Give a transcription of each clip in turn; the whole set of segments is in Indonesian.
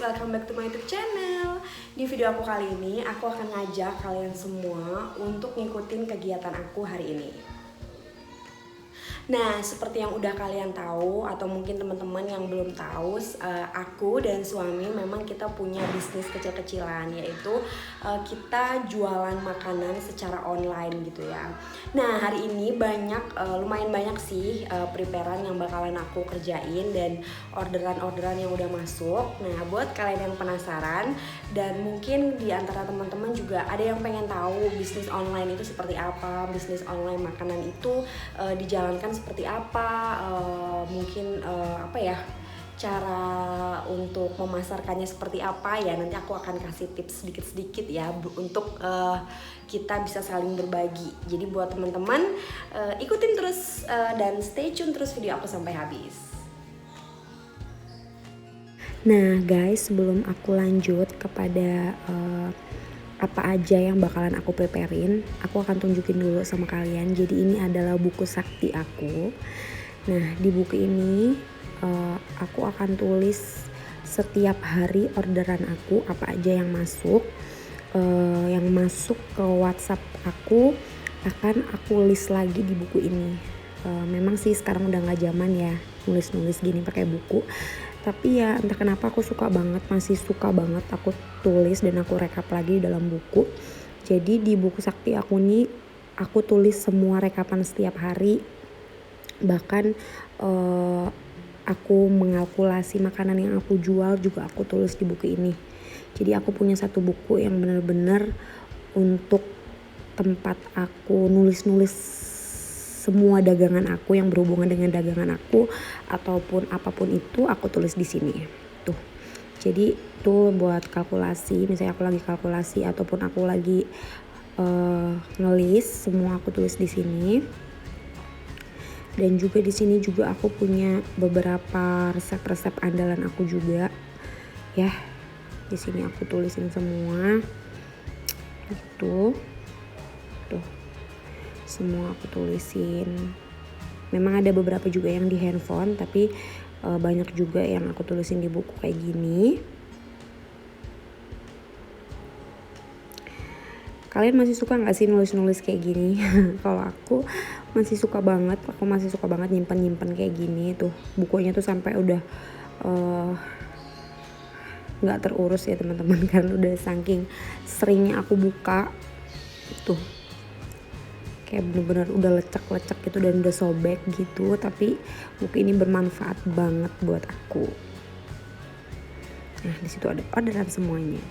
welcome back to my YouTube channel. Di video aku kali ini, aku akan ngajak kalian semua untuk ngikutin kegiatan aku hari ini. Nah, seperti yang udah kalian tahu atau mungkin teman-teman yang belum tahu, aku dan suami memang kita punya bisnis kecil-kecilan, yaitu kita jualan makanan secara online gitu ya. Nah, hari ini lumayan banyak sih preparean yang bakalan aku kerjain dan orderan-orderan yang udah masuk. Nah, buat kalian yang penasaran dan mungkin di antara teman-teman juga ada yang pengen tahu bisnis online itu seperti apa, bisnis online makanan itu dijalankan seperti apa, mungkin cara untuk memasarkannya seperti apa ya, nanti aku akan kasih tips sedikit-sedikit ya untuk kita bisa saling berbagi. Jadi buat teman-teman ikutin terus dan stay tune terus video aku sampai habis. Nah guys, sebelum aku lanjut kepada apa aja yang bakalan aku preparein, aku akan tunjukin dulu sama kalian. Jadi ini adalah buku sakti aku. Nah di buku ini aku akan tulis setiap hari orderan aku apa aja yang masuk ke WhatsApp aku, akan aku list lagi di buku ini. Memang sih sekarang udah nggak zaman ya nulis-nulis gini pakai buku, tapi ya entah kenapa aku masih suka banget aku tulis dan aku rekap lagi dalam buku. Jadi di buku sakti aku nih aku tulis semua rekapan setiap hari, bahkan aku mengalkulasi makanan yang aku jual juga aku tulis di buku ini. Jadi aku punya satu buku yang benar-benar untuk tempat aku nulis-nulis semua dagangan aku yang berhubungan dengan dagangan aku ataupun apapun itu aku tulis di sini. Tuh. Jadi tuh buat kalkulasi, misalnya aku lagi kalkulasi ataupun aku lagi ngelis, semua aku tulis di sini. Dan juga di sini juga aku punya beberapa resep-resep andalan aku juga. Ya. Di sini aku tulisin semua. Gitu. Tuh. Semua aku tulisin. Memang ada beberapa juga yang di handphone, tapi banyak juga yang aku tulisin di buku kayak gini. Kalian masih suka gak sih nulis-nulis kayak gini? Kalau aku masih suka banget. Aku masih suka banget nyimpen-nyimpen kayak gini. Tuh bukunya tuh sampai udah gak terurus ya teman-teman, karena udah saking seringnya aku buka. Tuh kayak bener-bener udah lecek-lecek gitu dan udah sobek gitu, tapi buku ini bermanfaat banget buat aku. Nah di situ ada orderan semuanya.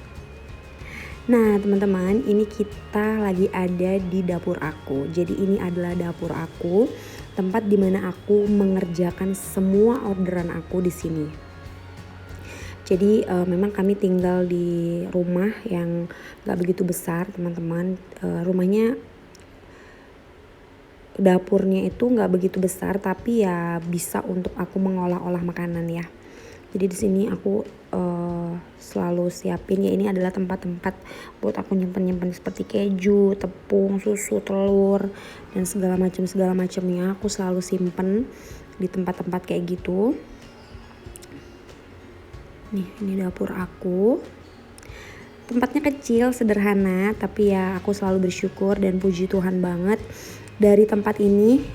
Nah teman-teman, ini kita lagi ada di dapur aku. Jadi ini adalah dapur aku, tempat dimana aku mengerjakan semua orderan aku di sini. Jadi memang kami tinggal di rumah yang gak begitu besar teman-teman. Rumahnya, dapurnya itu nggak begitu besar, tapi ya bisa untuk aku mengolah-olah makanan ya. Jadi di sini aku selalu siapin ya, ini adalah tempat-tempat buat aku nyimpen seperti keju, tepung, susu, telur dan segala macamnya aku selalu simpen di tempat-tempat kayak gitu. Nih, ini dapur aku. Tempatnya kecil, sederhana, tapi ya aku selalu bersyukur dan puji Tuhan banget. Dari tempat ini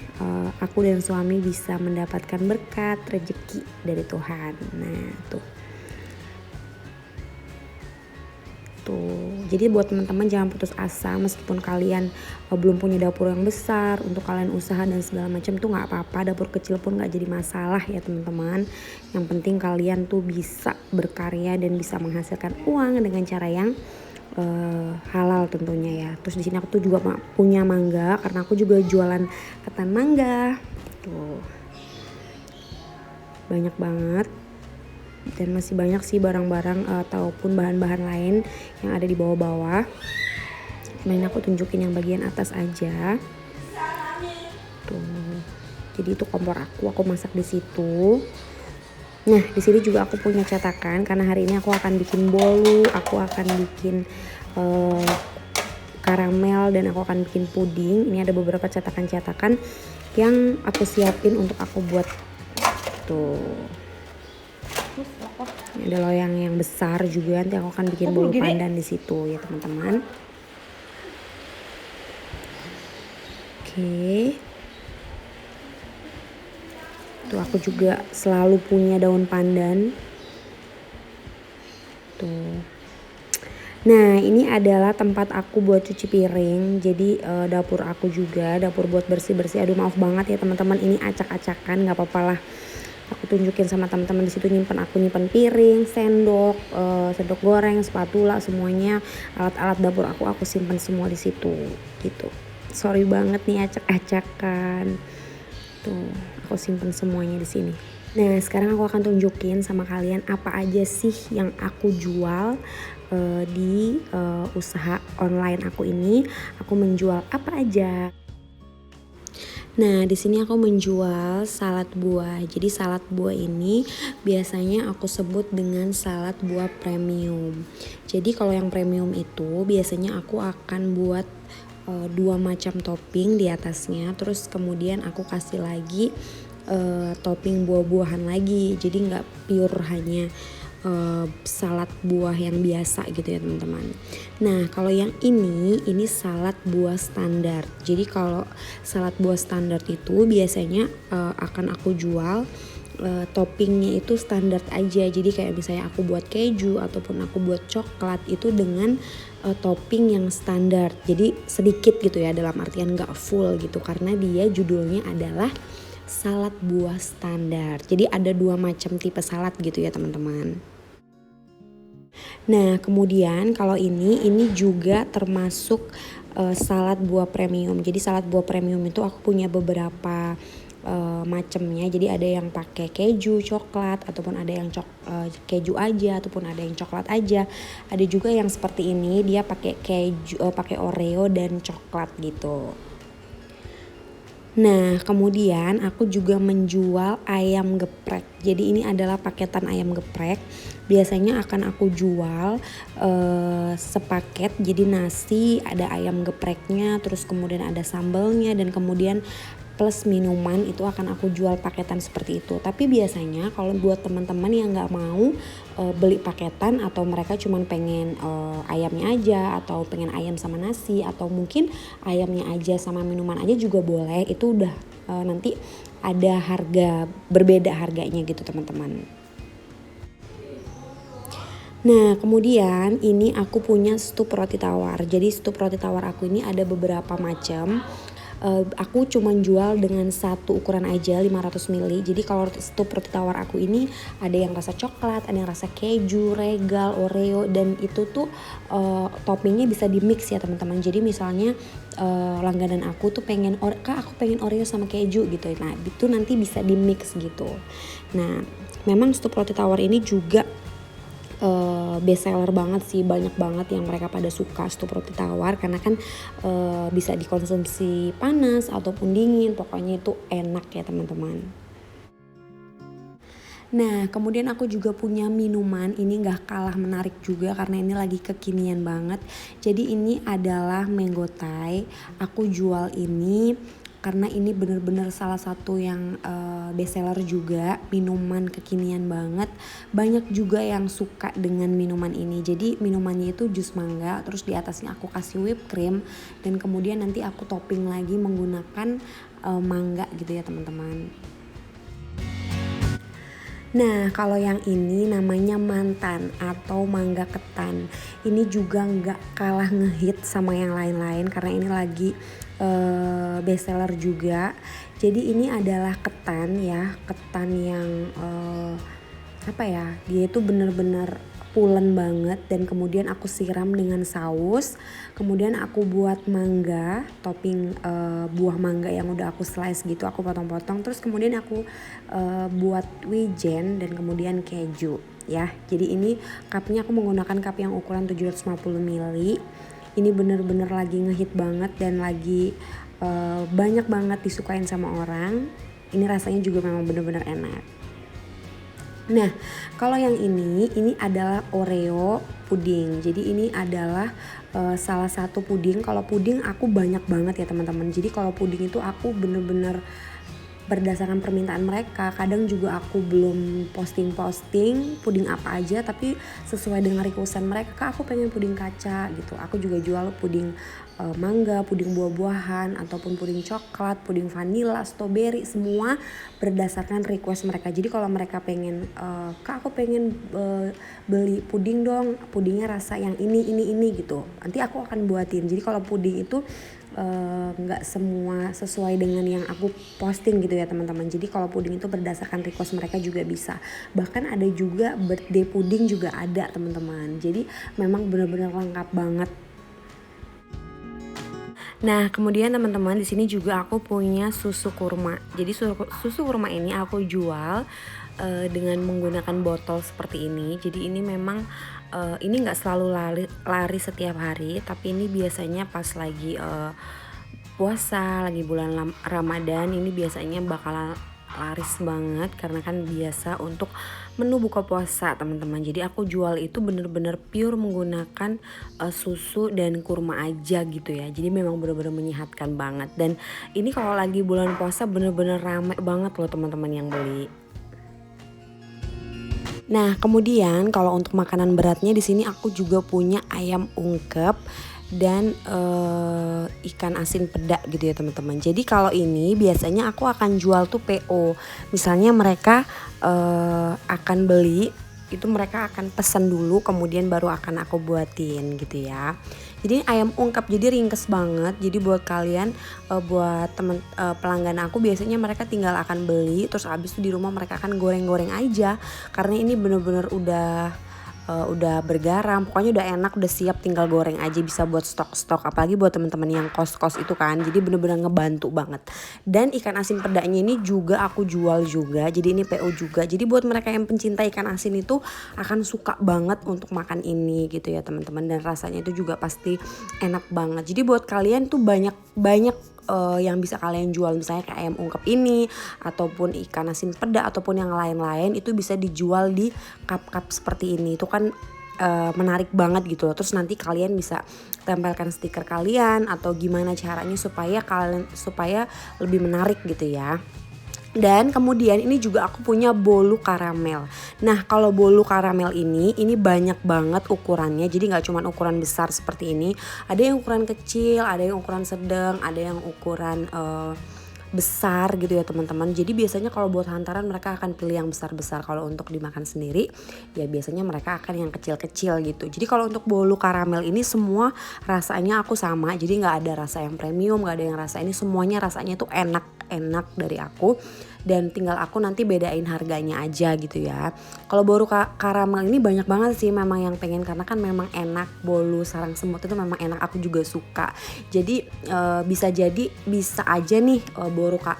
aku dan suami bisa mendapatkan berkat, rezeki dari Tuhan. Nah tuh. Jadi buat teman-teman jangan putus asa, meskipun kalian belum punya dapur yang besar, untuk kalian usaha dan segala macam tuh gak apa-apa. Dapur kecil pun gak jadi masalah ya teman-teman. Yang penting kalian tuh bisa berkarya dan bisa menghasilkan uang dengan cara yang halal tentunya ya. Terus di sini aku tuh juga punya mangga, karena aku juga jualan ketan mangga. Tuh. Banyak banget. Dan masih banyak sih barang-barang ataupun bahan-bahan lain yang ada di bawah-bawah. Nah, ini aku tunjukin yang bagian atas aja. Tuh. Jadi itu kompor aku masak di situ. Nah, di sini juga aku punya cetakan karena hari ini aku akan bikin bolu, aku akan bikin karamel dan aku akan bikin puding. Ini ada beberapa cetakan-cetakan yang aku siapin untuk aku buat tuh. Ada loyang yang besar juga, nanti aku akan bikin bolu pandan di situ ya teman-teman. Oke. Tuh aku juga selalu punya daun pandan. Tuh. Nah ini adalah tempat aku buat cuci piring. Jadi dapur aku juga, dapur buat bersih-bersih. Aduh maaf banget ya teman-teman, ini acak-acakan, nggak apa-apa lah. Aku tunjukin sama teman-teman di situ aku nyimpen piring, sendok, sendok goreng, spatula, semuanya alat-alat dapur aku simpen semua di situ gitu. Sorry banget nih acak-acakan. Tuh, aku simpen semuanya di sini. Nah, sekarang aku akan tunjukin sama kalian apa aja sih yang aku jual di usaha online aku ini. Aku menjual apa aja. Nah, di sini aku menjual salad buah. Jadi salad buah ini biasanya aku sebut dengan salad buah premium. Jadi kalau yang premium itu biasanya aku akan buat 2 macam topping di atasnya. Terus kemudian aku kasih lagi topping buah-buahan lagi. Jadi nggak pure hanya salad buah yang biasa gitu ya teman-teman. Nah kalau yang ini salad buah standar. Jadi kalau salad buah standar itu biasanya akan aku jual toppingnya itu standar aja. Jadi kayak misalnya aku buat keju ataupun aku buat coklat itu dengan topping yang standar. Jadi sedikit gitu ya, dalam artian gak full gitu, karena dia judulnya adalah salad buah standar. Jadi ada 2 macam tipe salad gitu ya teman-teman. Nah kemudian kalau ini juga termasuk salad buah premium. Jadi salad buah premium itu aku punya beberapa macamnya. Jadi ada yang pakai keju, coklat, ataupun ada yang keju aja, ataupun ada yang coklat aja. Ada juga yang seperti ini, dia pakai keju, pakai Oreo dan coklat gitu. Nah kemudian aku juga menjual ayam geprek. Jadi ini adalah paketan ayam geprek. Biasanya akan aku jual sepaket. Jadi nasi, ada ayam gepreknya, terus kemudian ada sambalnya, dan kemudian plus minuman itu akan aku jual paketan seperti itu. Tapi biasanya kalau buat teman-teman yang nggak mau beli paketan, atau mereka cuma pengen ayamnya aja, atau pengen ayam sama nasi, atau mungkin ayamnya aja sama minuman aja juga boleh. Itu udah nanti ada harga berbeda harganya gitu teman-teman. Nah kemudian ini aku punya stup roti tawar. Jadi stup roti tawar aku ini ada beberapa macam. Aku cuma jual dengan satu ukuran aja, 500 ml. Jadi kalau stup roti tawar aku ini ada yang rasa coklat, ada yang rasa keju, regal, Oreo, dan itu tuh toppingnya bisa di mix ya teman-teman. Jadi misalnya langganan aku tuh pengen Kak aku pengen Oreo sama keju gitu. Nah itu nanti bisa di mix gitu. Nah memang stup roti tawar ini juga best seller banget sih, banyak banget yang mereka pada suka stup roti tawar, karena kan bisa dikonsumsi panas ataupun dingin, pokoknya itu enak ya teman-teman. Nah kemudian aku juga punya minuman, ini gak kalah menarik juga karena ini lagi kekinian banget. Jadi ini adalah Mango Thai. Aku jual ini karena ini bener-bener salah satu yang best seller juga, minuman kekinian banget. Banyak juga yang suka dengan minuman ini. Jadi minumannya itu jus mangga, terus di atasnya aku kasih whipped cream, dan kemudian nanti aku topping lagi menggunakan mangga gitu ya teman-teman. Nah kalau yang ini namanya mantan atau mangga ketan. Ini juga gak kalah ngehit sama yang lain-lain karena ini lagi best seller juga. Jadi ini adalah ketan ya, ketan yang dia itu bener-bener pulen banget, dan kemudian aku siram dengan saus. Kemudian aku buat mangga, topping buah mangga yang udah aku slice gitu, aku potong-potong. Terus kemudian aku buat wijen dan kemudian keju ya. Jadi ini cupnya aku menggunakan cup yang ukuran 750 ml. Ini bener-bener lagi ngehit banget dan lagi banyak banget disukain sama orang. Ini rasanya juga memang bener-bener enak. Nah kalau yang ini adalah Oreo puding. Jadi ini adalah salah satu puding. Kalau puding aku banyak banget ya teman-teman. Jadi kalau puding itu aku bener-bener berdasarkan permintaan mereka. Kadang juga aku belum posting puding apa aja, tapi sesuai dengan requestan mereka, Kak aku pengen puding kaca gitu. Aku juga jual puding mangga, puding buah-buahan, ataupun puding coklat, puding vanila, strawberry, semua berdasarkan request mereka. Jadi kalau mereka pengen, Kak aku pengen beli puding dong, pudingnya rasa yang ini gitu, nanti aku akan buatin. Jadi kalau puding itu nggak semua sesuai dengan yang aku posting gitu ya teman-teman. Jadi kalau puding itu berdasarkan request mereka juga bisa. Bahkan ada juga birthday puding juga ada teman-teman. Jadi memang benar-benar lengkap banget. Nah, kemudian teman-teman di sini juga aku punya susu kurma. Jadi susu kurma ini aku jual dengan menggunakan botol seperti ini. Jadi ini memang ini nggak selalu lari setiap hari, tapi ini biasanya pas lagi puasa, lagi bulan Ramadan, ini biasanya bakalan laris banget karena kan biasa untuk menu buka puasa teman-teman. Jadi aku jual itu bener-bener pure menggunakan susu dan kurma aja gitu ya. Jadi memang bener-bener menyehatkan banget. Dan ini kalau lagi bulan puasa bener-bener rame banget loh teman-teman yang beli. Nah kemudian kalau untuk makanan beratnya di sini aku juga punya ayam ungkep dan ikan asin peda gitu ya teman-teman. Jadi kalau ini biasanya aku akan jual tuh PO. Misalnya mereka akan beli, itu mereka akan pesan dulu kemudian baru akan aku buatin gitu ya. Jadi ayam ungkep, jadi ringkes banget. Jadi buat kalian, buat teman pelanggan aku biasanya mereka tinggal akan beli, terus abis itu di rumah mereka akan goreng-goreng aja. Karena ini bener-bener udah bergaram, pokoknya udah enak, udah siap, tinggal goreng aja, bisa buat stok-stok. Apalagi buat teman-teman yang kos-kos itu kan, jadi bener-bener ngebantu banget. Dan ikan asin pedanya ini juga aku jual juga, jadi ini PO juga. Jadi buat mereka yang pencinta ikan asin itu akan suka banget untuk makan ini gitu ya teman-teman. Dan rasanya itu juga pasti enak banget. Jadi buat kalian tuh banyak yang bisa kalian jual, misalnya kayak ayam ungkep ini ataupun ikan asin peda ataupun yang lain-lain, itu bisa dijual di cup-cup seperti ini. Itu kan menarik banget gitu loh. Terus nanti kalian bisa tempelkan stiker kalian atau gimana caranya supaya lebih menarik gitu ya. Dan kemudian ini juga aku punya bolu karamel. Nah kalau bolu karamel ini banyak banget ukurannya. Jadi gak cuma ukuran besar seperti ini. Ada yang ukuran kecil, ada yang ukuran sedang, ada yang ukuran besar gitu ya teman-teman. Jadi biasanya kalau buat hantaran mereka akan pilih yang besar-besar. Kalau untuk dimakan sendiri ya biasanya mereka akan yang kecil-kecil gitu. Jadi kalau untuk bolu karamel ini semua rasanya aku sama. Jadi gak ada rasa yang premium, gak ada yang rasa ini, semuanya rasanya tuh enak dari aku. Dan tinggal aku nanti bedain harganya aja gitu ya. Kalau bolu karamel ini banyak banget sih memang yang pengen, karena kan memang enak. Bolu sarang semut itu memang enak, aku juga suka. Jadi bisa aja nih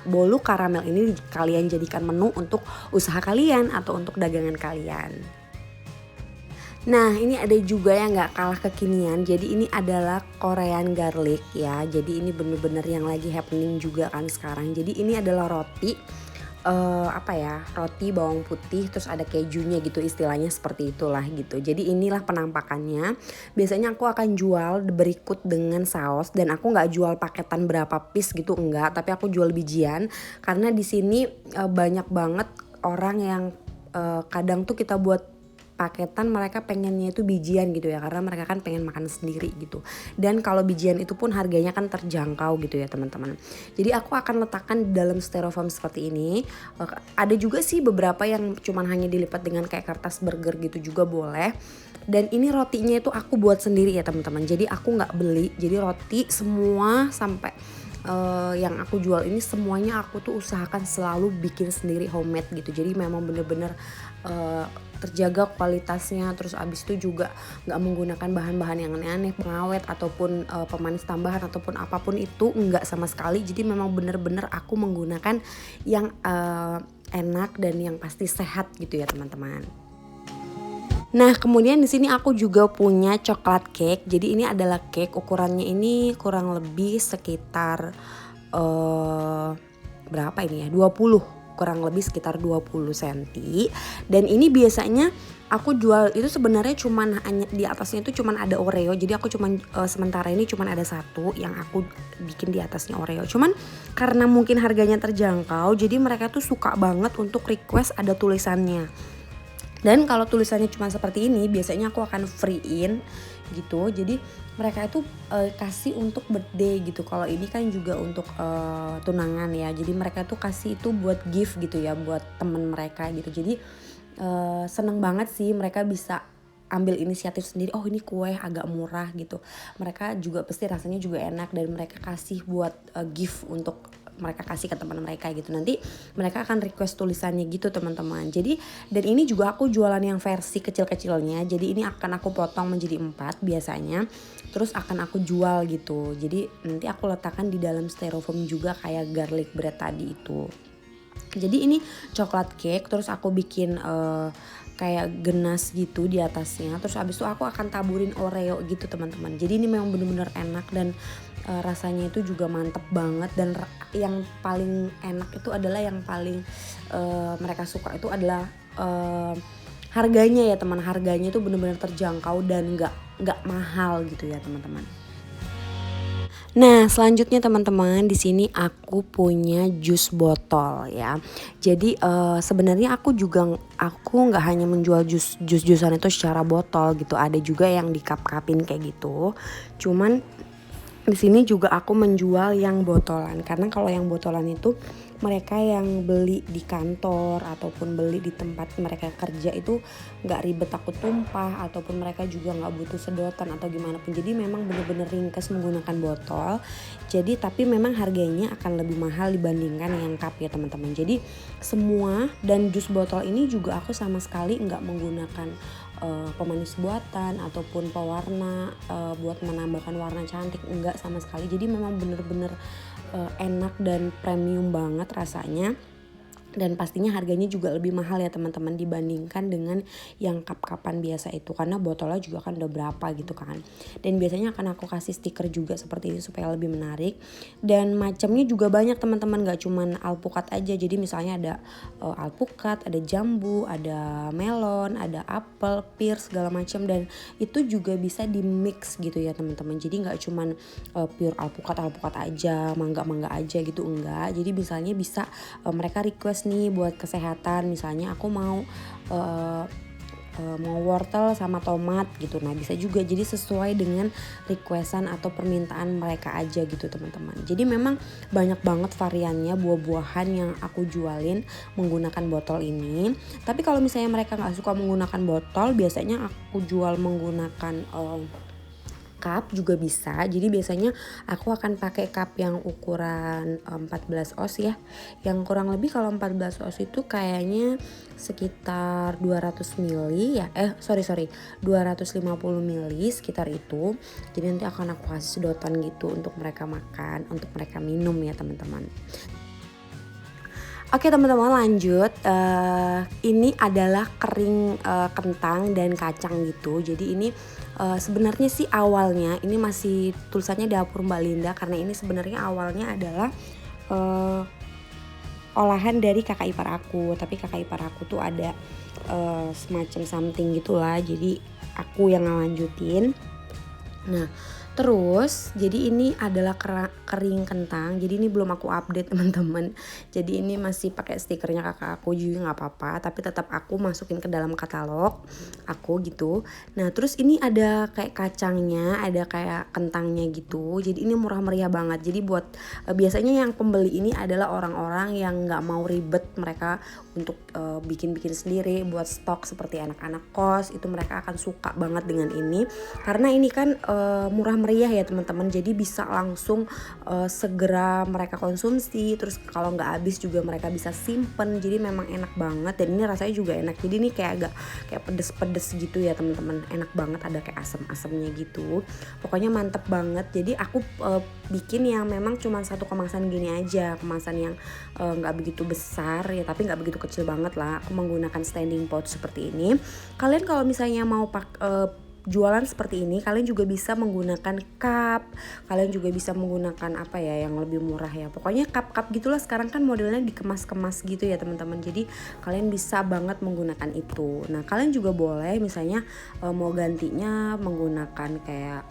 bolu karamel ini kalian jadikan menu untuk usaha kalian atau untuk dagangan kalian. Nah ini ada juga yang gak kalah kekinian. Jadi ini adalah Korean garlic ya. Jadi ini bener-bener yang lagi happening juga kan sekarang. Jadi ini adalah roti roti bawang putih terus ada kejunya gitu, istilahnya seperti itulah gitu. Jadi inilah penampakannya. Biasanya aku akan jual berikut dengan saus, dan aku nggak jual paketan berapa piece gitu, enggak, tapi aku jual bijian. Karena di sini banyak banget orang yang kadang tuh kita buat paketan mereka pengennya itu bijian gitu ya, karena mereka kan pengen makan sendiri gitu. Dan kalau bijian itu pun harganya kan terjangkau gitu ya teman-teman. Jadi aku akan letakkan di dalam styrofoam seperti ini. Ada juga sih beberapa yang cuman hanya dilipat dengan kayak kertas burger gitu juga boleh. Dan ini rotinya itu aku buat sendiri ya teman-teman. Jadi aku nggak beli. Jadi roti semua sampai yang aku jual ini semuanya aku tuh usahakan selalu bikin sendiri, homemade gitu. Jadi memang bener-bener terjaga kualitasnya. Terus abis itu juga gak menggunakan bahan-bahan yang aneh-aneh, pengawet ataupun pemanis tambahan ataupun apapun itu, enggak sama sekali. Jadi memang bener-bener aku menggunakan yang enak dan yang pasti sehat gitu ya teman-teman. Nah kemudian di sini aku juga punya coklat cake. Jadi ini adalah cake, ukurannya ini kurang lebih sekitar berapa ini ya, 20 kurang lebih sekitar 20 cm. Dan ini biasanya aku jual itu sebenarnya cuman hanya di atasnya itu cuman ada Oreo. Jadi aku cuman sementara ini cuman ada satu yang aku bikin di atasnya Oreo. Cuman karena mungkin harganya terjangkau, jadi mereka tuh suka banget untuk request ada tulisannya. Dan kalau tulisannya cuma seperti ini, biasanya aku akan free-in gitu. Jadi mereka itu kasih untuk birthday gitu. Kalau ini kan juga untuk tunangan ya. Jadi mereka tuh kasih itu buat gift gitu ya, buat temen mereka gitu. Jadi seneng banget sih mereka bisa ambil inisiatif sendiri. Oh ini kue agak murah gitu. Mereka juga pasti rasanya juga enak dan mereka kasih buat gift untuk mereka kasih ke teman mereka gitu. Nanti mereka akan request tulisannya gitu teman-teman. Jadi dan ini juga aku jualan yang versi kecil-kecilnya. Jadi ini akan aku potong menjadi 4 biasanya. Terus akan aku jual gitu. Jadi nanti aku letakkan di dalam styrofoam juga kayak garlic bread tadi itu. Jadi ini coklat cake. Terus aku bikin kayak genas gitu di atasnya. Terus abis itu aku akan taburin Oreo gitu teman-teman. Jadi ini memang bener-bener enak dan rasanya itu juga mantep banget. Dan yang paling enak itu adalah yang paling mereka suka itu adalah harganya ya teman. Harganya itu bener-bener terjangkau dan nggak mahal gitu ya teman-teman. Nah selanjutnya teman-teman, di sini aku punya jus botol ya. Jadi sebenarnya aku nggak hanya menjual jus-jusan itu secara botol gitu. Ada juga yang di cup-cupin kayak gitu. Cuman di sini juga aku menjual yang botolan, karena kalau yang botolan itu mereka yang beli di kantor ataupun beli di tempat mereka kerja itu nggak ribet takut tumpah, ataupun mereka juga nggak butuh sedotan atau gimana pun. Jadi memang bener-bener ringkes menggunakan botol. Jadi tapi memang harganya akan lebih mahal dibandingkan yang cup ya teman-teman. Jadi semua dan jus botol ini juga aku sama sekali nggak menggunakan pemanis buatan ataupun pewarna buat menambahkan warna cantik, enggak sama sekali. Jadi memang bener-bener enak dan premium banget rasanya. Dan pastinya harganya juga lebih mahal ya teman-teman dibandingkan dengan yang cup-cupan biasa itu, karena botolnya juga kan udah berapa gitu kan. Dan biasanya akan aku kasih stiker juga seperti ini supaya lebih menarik. Dan macamnya juga banyak teman-teman, gak cuman alpukat aja. Jadi misalnya ada alpukat, ada jambu, ada melon, ada apel, pear segala macam. Dan itu juga bisa di mix gitu ya teman-teman. Jadi gak cuman pure alpukat aja, mangga aja gitu, enggak. Jadi misalnya bisa mereka request nih buat kesehatan, misalnya aku mau wortel sama tomat gitu. Nah bisa juga, jadi sesuai dengan requestan atau permintaan mereka aja gitu teman-teman. Jadi memang banyak banget variannya buah-buahan yang aku jualin menggunakan botol ini. Tapi kalau misalnya mereka gak suka menggunakan botol, biasanya aku jual menggunakan cup juga bisa. Jadi biasanya aku akan pakai cup yang ukuran 14 oz ya. Yang kurang lebih kalau 14 oz itu kayaknya sekitar 200 ml ya. 250 ml sekitar itu. Jadi nanti akan aku kasih sedotan gitu untuk mereka makan, untuk mereka minum ya teman-teman. Oke teman-teman lanjut, ini adalah kering kentang dan kacang gitu. Jadi ini sebenarnya sih awalnya ini masih tulisannya dapur Mbak Linda, karena ini sebenarnya awalnya adalah olahan dari kakak ipar aku. Tapi kakak ipar aku tuh ada semacam something gitulah, jadi aku yang ngelanjutin. Nah terus jadi ini adalah kering kentang. Jadi ini belum aku update teman-teman. Jadi ini masih pakai stikernya kakak aku juga nggak apa-apa. Tapi tetap aku masukin ke dalam katalog aku gitu. Nah terus ini ada kayak kacangnya, ada kayak kentangnya gitu. Jadi ini murah meriah banget. Jadi buat biasanya yang pembeli ini adalah orang-orang yang nggak mau ribet, mereka untuk bikin-bikin sendiri buat stok seperti anak-anak kos. Itu mereka akan suka banget dengan ini, karena ini kan murah meriah ya teman-teman. Jadi bisa langsung segera mereka konsumsi. Terus kalau nggak habis juga mereka bisa simpen. Jadi memang enak banget, dan ini rasanya juga enak. Jadi ini kayak agak kayak pedes-pedes gitu ya teman-teman. Enak banget, ada kayak asam-asamnya gitu. Pokoknya mantep banget. Jadi aku bikin yang memang cuma satu kemasan gini aja, kemasan yang nggak begitu besar ya, tapi nggak begitu kecil banget lah. Aku menggunakan standing pot seperti ini. Kalian kalau misalnya mau jualan seperti ini, kalian juga bisa menggunakan cup, kalian juga bisa menggunakan apa ya yang lebih murah ya. Pokoknya cup-cup gitulah, sekarang kan modelnya dikemas-kemas gitu ya teman-teman. Jadi kalian bisa banget menggunakan itu. Nah, kalian juga boleh misalnya mau gantinya menggunakan kayak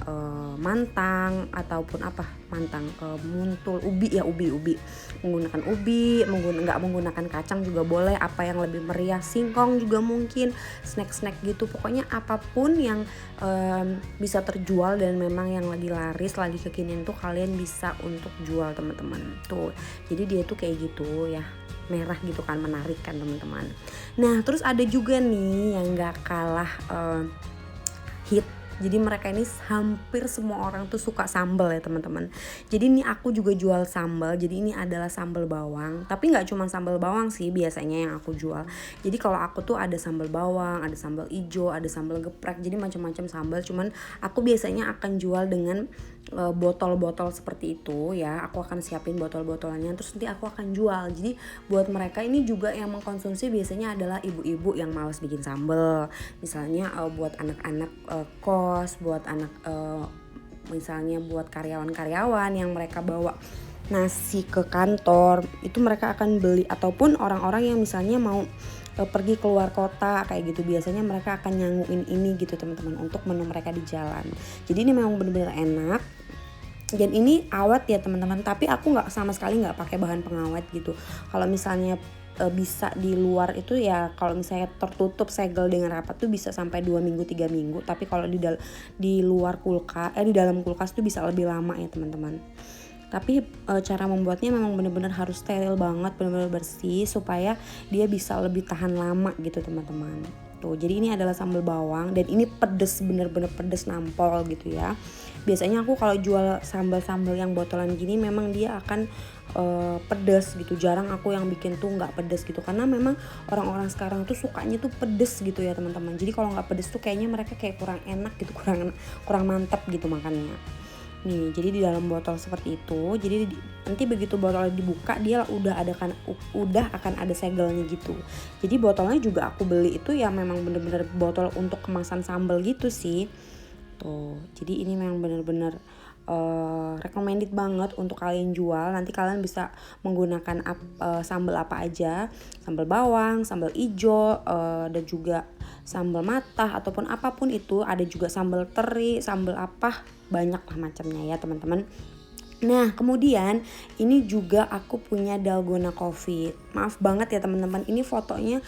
mantang ataupun apa? Mantang muntul ubi ya, ubi. Menggunakan ubi, nggak menggunakan kacang juga boleh, apa yang lebih meriah, singkong juga mungkin, snack gitu. Pokoknya apapun yang bisa terjual dan memang yang lagi laris, lagi kekinian tuh kalian bisa untuk jual teman-teman. Tuh, jadi dia tuh kayak gitu ya, merah gitu kan, menarik kan teman-teman. Nah, terus ada juga nih yang gak kalah hit. Jadi mereka ini hampir semua orang tuh suka sambal ya teman-teman. Jadi ini aku juga jual sambal. Jadi ini adalah sambal bawang. Tapi nggak cuma sambal bawang sih biasanya yang aku jual. Jadi kalau aku tuh ada sambal bawang, ada sambal ijo, ada sambal geprek. Jadi macam-macam sambal. Cuman aku biasanya akan jual dengan botol-botol seperti itu ya. Aku akan siapin botol-botolannya, terus nanti aku akan jual. Jadi buat mereka ini juga yang mengkonsumsi biasanya adalah ibu-ibu yang malas bikin sambal. Misalnya buat anak-anak kos, buat anak misalnya buat karyawan-karyawan yang mereka bawa nasi ke kantor, itu mereka akan beli. Ataupun orang-orang yang misalnya mau pergi keluar kota kayak gitu, biasanya mereka akan nyanguin ini gitu teman-teman untuk menu mereka di jalan. Jadi ini memang benar-benar enak. Dan ini awet ya teman-teman, tapi aku nggak sama sekali nggak pakai bahan pengawet gitu. Kalau misalnya bisa di luar itu ya, kalau misalnya tertutup segel dengan rapat tuh bisa sampai 2 minggu 3 minggu. Tapi kalau di luar kulkas di dalam kulkas tuh bisa lebih lama ya teman-teman. Tapi cara membuatnya memang benar-benar harus steril banget, benar-benar bersih supaya dia bisa lebih tahan lama gitu teman-teman. Tuh, jadi ini adalah sambal bawang dan ini pedes, bener-bener pedes nampol gitu ya. Biasanya aku kalau jual sambal-sambal yang botolan gini memang dia akan pedes gitu. Jarang aku yang bikin tuh nggak pedes gitu, karena memang orang-orang sekarang tuh sukanya tuh pedes gitu ya teman-teman. Jadi kalau nggak pedes tuh kayaknya mereka kayak kurang enak gitu, kurang mantap gitu makannya. Nih, jadi di dalam botol seperti itu. Jadi nanti begitu botolnya dibuka, dia udah akan ada segelnya gitu. Jadi botolnya juga aku beli itu ya memang bener-bener botol untuk kemasan sambal gitu sih. Tuh, jadi ini memang bener-bener recommended banget untuk kalian jual. Nanti kalian bisa menggunakan sambal apa aja, sambal bawang, sambal ijo, dan juga sambal matah ataupun apapun itu. Ada juga sambal teri, sambal apa, banyak lah macamnya ya teman-teman. Nah, kemudian ini juga aku punya dalgona coffee. Maaf banget ya teman-teman, ini fotonya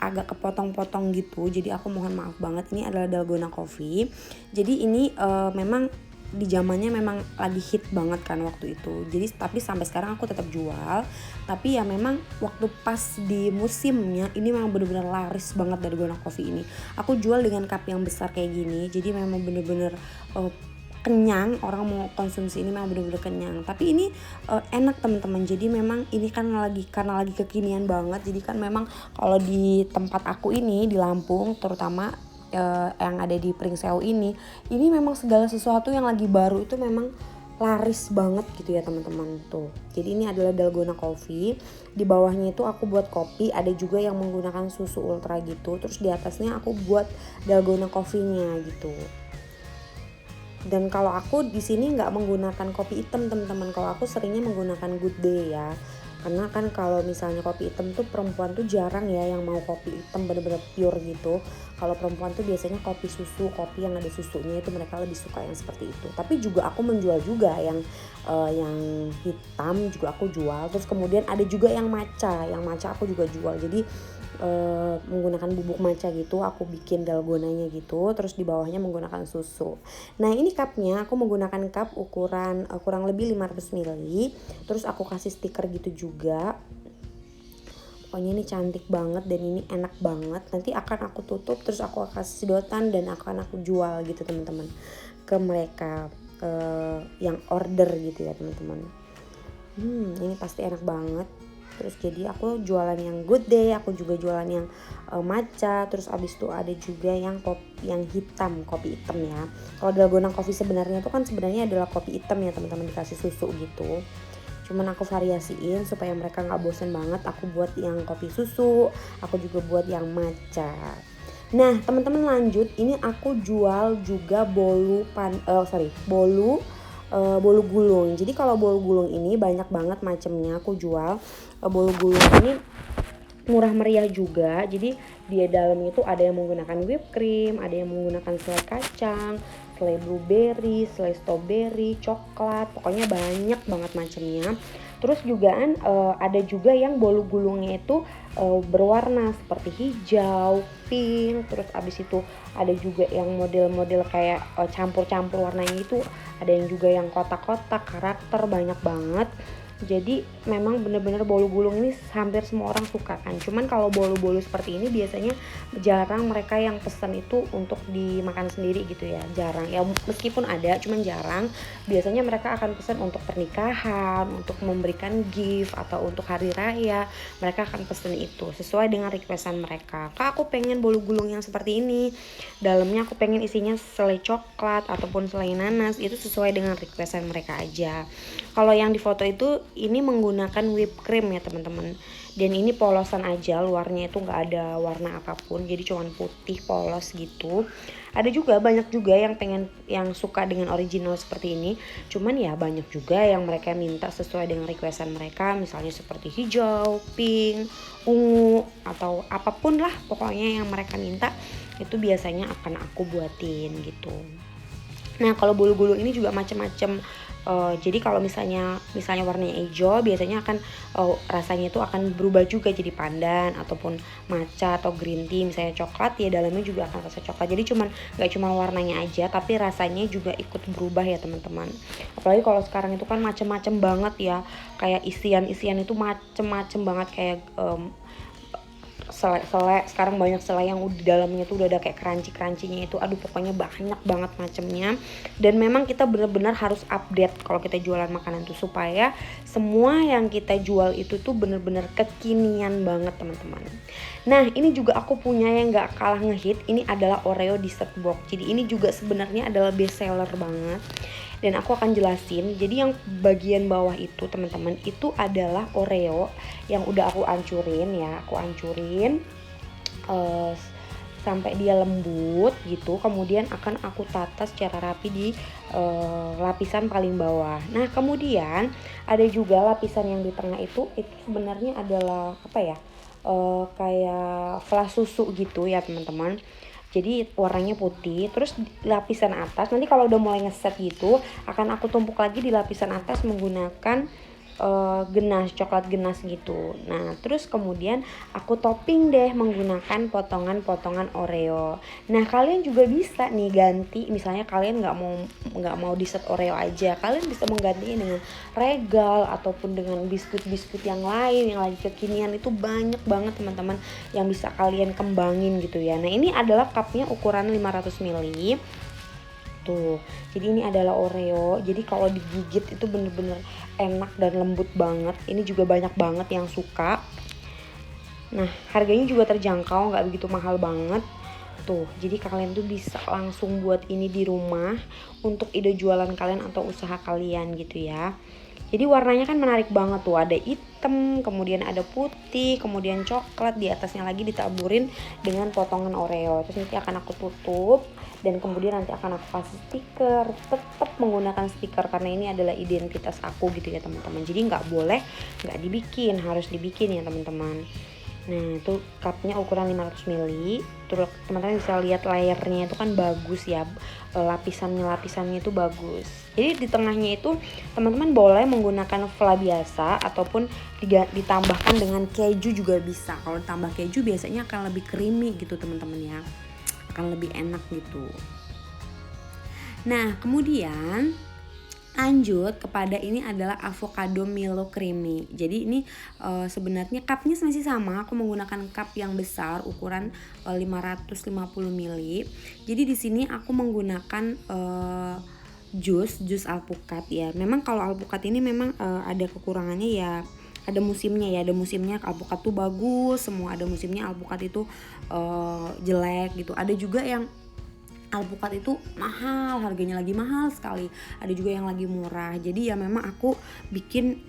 agak kepotong-potong gitu. Jadi aku mohon maaf banget, ini adalah dalgona coffee. Jadi ini memang di zamannya memang lagi hit banget kan waktu itu. Jadi tapi sampai sekarang aku tetap jual. Tapi ya memang waktu pas di musimnya ini memang benar-benar laris banget dalgona coffee ini. Aku jual dengan cup yang besar kayak gini. Jadi memang benar-benar kenyang, orang mau konsumsi ini memang benar-benar kenyang. Tapi ini enak teman-teman. Jadi memang ini kan karena lagi kekinian banget. Jadi kan memang kalau di tempat aku ini di Lampung terutama yang ada di Pringsewu ini memang segala sesuatu yang lagi baru itu memang laris banget gitu ya teman-teman. Tuh, jadi ini adalah dalgona coffee. Di bawahnya itu aku buat kopi, ada juga yang menggunakan susu ultra gitu. Terus di atasnya aku buat dalgona coffee-nya gitu. Dan kalau aku di sini nggak menggunakan kopi hitam teman-teman. Kalau aku seringnya menggunakan Good Day ya. Karena kan kalau misalnya kopi hitam tuh perempuan tuh jarang ya yang mau kopi hitam bener-bener pure gitu. Kalau perempuan tuh biasanya kopi susu, kopi yang ada susunya itu mereka lebih suka yang seperti itu. Tapi juga aku menjual juga yang hitam juga aku jual. Terus kemudian ada juga yang matcha aku juga jual. Jadi menggunakan bubuk matcha gitu, aku bikin dalgonanya gitu, terus di bawahnya menggunakan susu. Nah, ini cupnya aku menggunakan cup ukuran kurang lebih 500 ml. Terus aku kasih stiker gitu juga. Pokoknya ini cantik banget dan ini enak banget. Nanti akan aku tutup, terus aku kasih sedotan dan akan aku jual gitu teman-teman ke mereka yang order gitu ya teman-teman. Ini pasti enak banget. Terus jadi aku jualan yang Good Day, aku juga jualan yang matcha. Terus abis itu ada juga yang kopi hitam ya. Kalau dalgona coffee sebenarnya itu kan sebenarnya adalah kopi hitam ya teman-teman, dikasih susu gitu. Cuman aku variasiin supaya mereka nggak bosen banget. Aku buat yang kopi susu, aku juga buat yang matcha. Nah, teman-teman lanjut, ini aku jual juga bolu gulung. Jadi kalau bolu gulung ini banyak banget macamnya aku jual. Bolu gulung ini murah meriah juga. Jadi di dalamnya itu ada yang menggunakan whipped cream, ada yang menggunakan selai kacang, selai blueberry, selai strawberry, coklat, pokoknya banyak banget macamnya. Terus juga ada juga yang bolu gulungnya itu berwarna seperti hijau, pink, terus abis itu ada juga yang model-model kayak campur-campur warnanya itu, ada yang juga yang kotak-kotak karakter, banyak banget. Jadi memang bener-bener bolu gulung ini hampir semua orang suka kan. Cuman kalau bolu-bolu seperti ini biasanya jarang mereka yang pesan itu untuk dimakan sendiri gitu ya, jarang ya, meskipun ada cuman jarang. Biasanya mereka akan pesan untuk pernikahan, untuk memberikan gift, atau untuk hari raya. Mereka akan pesan itu sesuai dengan requestan mereka. Kak, aku pengen bolu gulung yang seperti ini, dalamnya aku pengen isinya selai coklat ataupun selai nanas, itu sesuai dengan requestan mereka aja. Kalau yang di foto itu ini menggunakan whipped cream ya teman-teman, dan ini polosan aja, luarnya itu nggak ada warna apapun, jadi cuman putih polos gitu. Ada juga banyak juga yang suka dengan original seperti ini, cuman ya banyak juga yang mereka minta sesuai dengan requestan mereka, misalnya seperti hijau, pink, ungu, atau apapun lah pokoknya yang mereka minta itu biasanya akan aku buatin gitu. Nah, kalau bolu gulung ini juga macam-macam. Jadi kalau misalnya warnanya hijau, biasanya akan rasanya itu akan berubah juga jadi pandan ataupun matcha atau green tea. Misalnya coklat ya dalamnya juga akan rasa coklat. Jadi nggak cuma warnanya aja, tapi rasanya juga ikut berubah ya teman-teman. Apalagi kalau sekarang itu kan macam-macam banget ya, kayak isian itu macam-macam banget, kayak selai sekarang banyak selai yang di dalamnya tuh udah ada kayak crunchy-crunchy-nya itu. Aduh, pokoknya banyak banget macamnya. Dan memang kita benar-benar harus update kalau kita jualan makanan tuh, supaya semua yang kita jual itu tuh benar-benar kekinian banget teman-teman. Nah, ini juga aku punya yang gak kalah ngehit. Ini adalah Oreo dessert box. Jadi ini juga sebenarnya adalah best seller banget, dan aku akan jelasin. Jadi yang bagian bawah itu teman-teman, itu adalah Oreo yang udah aku hancurin ya. Aku hancurin sampai dia lembut gitu. Kemudian akan aku tata secara rapi di lapisan paling bawah. Nah, kemudian ada juga lapisan yang di tengah itu sebenarnya adalah apa ya, kayak flas susu gitu ya teman-teman. Jadi warnanya putih. Terus lapisan atas nanti kalau udah mulai ngeset gitu, akan aku tumpuk lagi di lapisan atas menggunakan coklat genas gitu. Nah, terus kemudian aku topping deh menggunakan potongan-potongan Oreo. Nah, kalian juga bisa nih ganti, misalnya kalian nggak mau dessert Oreo aja, kalian bisa menggantinya dengan regal ataupun dengan biskuit-biskuit yang lain yang lagi kekinian. Itu banyak banget teman-teman yang bisa kalian kembangin gitu ya. Nah, ini adalah cupnya ukuran 500 ml. Tuh, jadi ini adalah Oreo. Jadi kalau digigit itu bener-bener enak dan lembut banget. Ini juga banyak banget yang suka. Nah, harganya juga terjangkau, nggak begitu mahal banget. Tuh, jadi kalian tuh bisa langsung buat ini di rumah untuk ide jualan kalian atau usaha kalian gitu ya. Jadi warnanya kan menarik banget tuh, ada hitam, kemudian ada putih, kemudian coklat, di atasnya lagi ditaburin dengan potongan Oreo. Terus nanti akan aku tutup, dan kemudian nanti akan aku kasih stiker. Tetap menggunakan stiker karena ini adalah identitas aku gitu ya teman-teman. Jadi nggak dibikin, harus dibikin ya teman-teman. Nah, itu cupnya ukuran 500 ml. Terus teman-teman bisa lihat layernya itu kan bagus ya, lapisannya itu bagus. Jadi di tengahnya itu teman-teman boleh menggunakan fla biasa ataupun ditambahkan dengan keju juga bisa. Kalau ditambah keju biasanya akan lebih creamy gitu teman-teman ya, akan lebih enak gitu. Nah, kemudian lanjut kepada ini adalah avocado Milo creamy. Jadi ini sebenarnya cupnya masih sama. Aku menggunakan cup yang besar ukuran 550 ml. Jadi di sini aku menggunakan jus alpukat ya. Memang kalau alpukat ini memang ada kekurangannya ya. Ada musimnya alpukat tuh bagus semua, ada musimnya alpukat itu jelek gitu. Ada juga yang alpukat itu mahal, harganya lagi mahal sekali. Ada juga yang lagi murah. Jadi ya memang aku bikin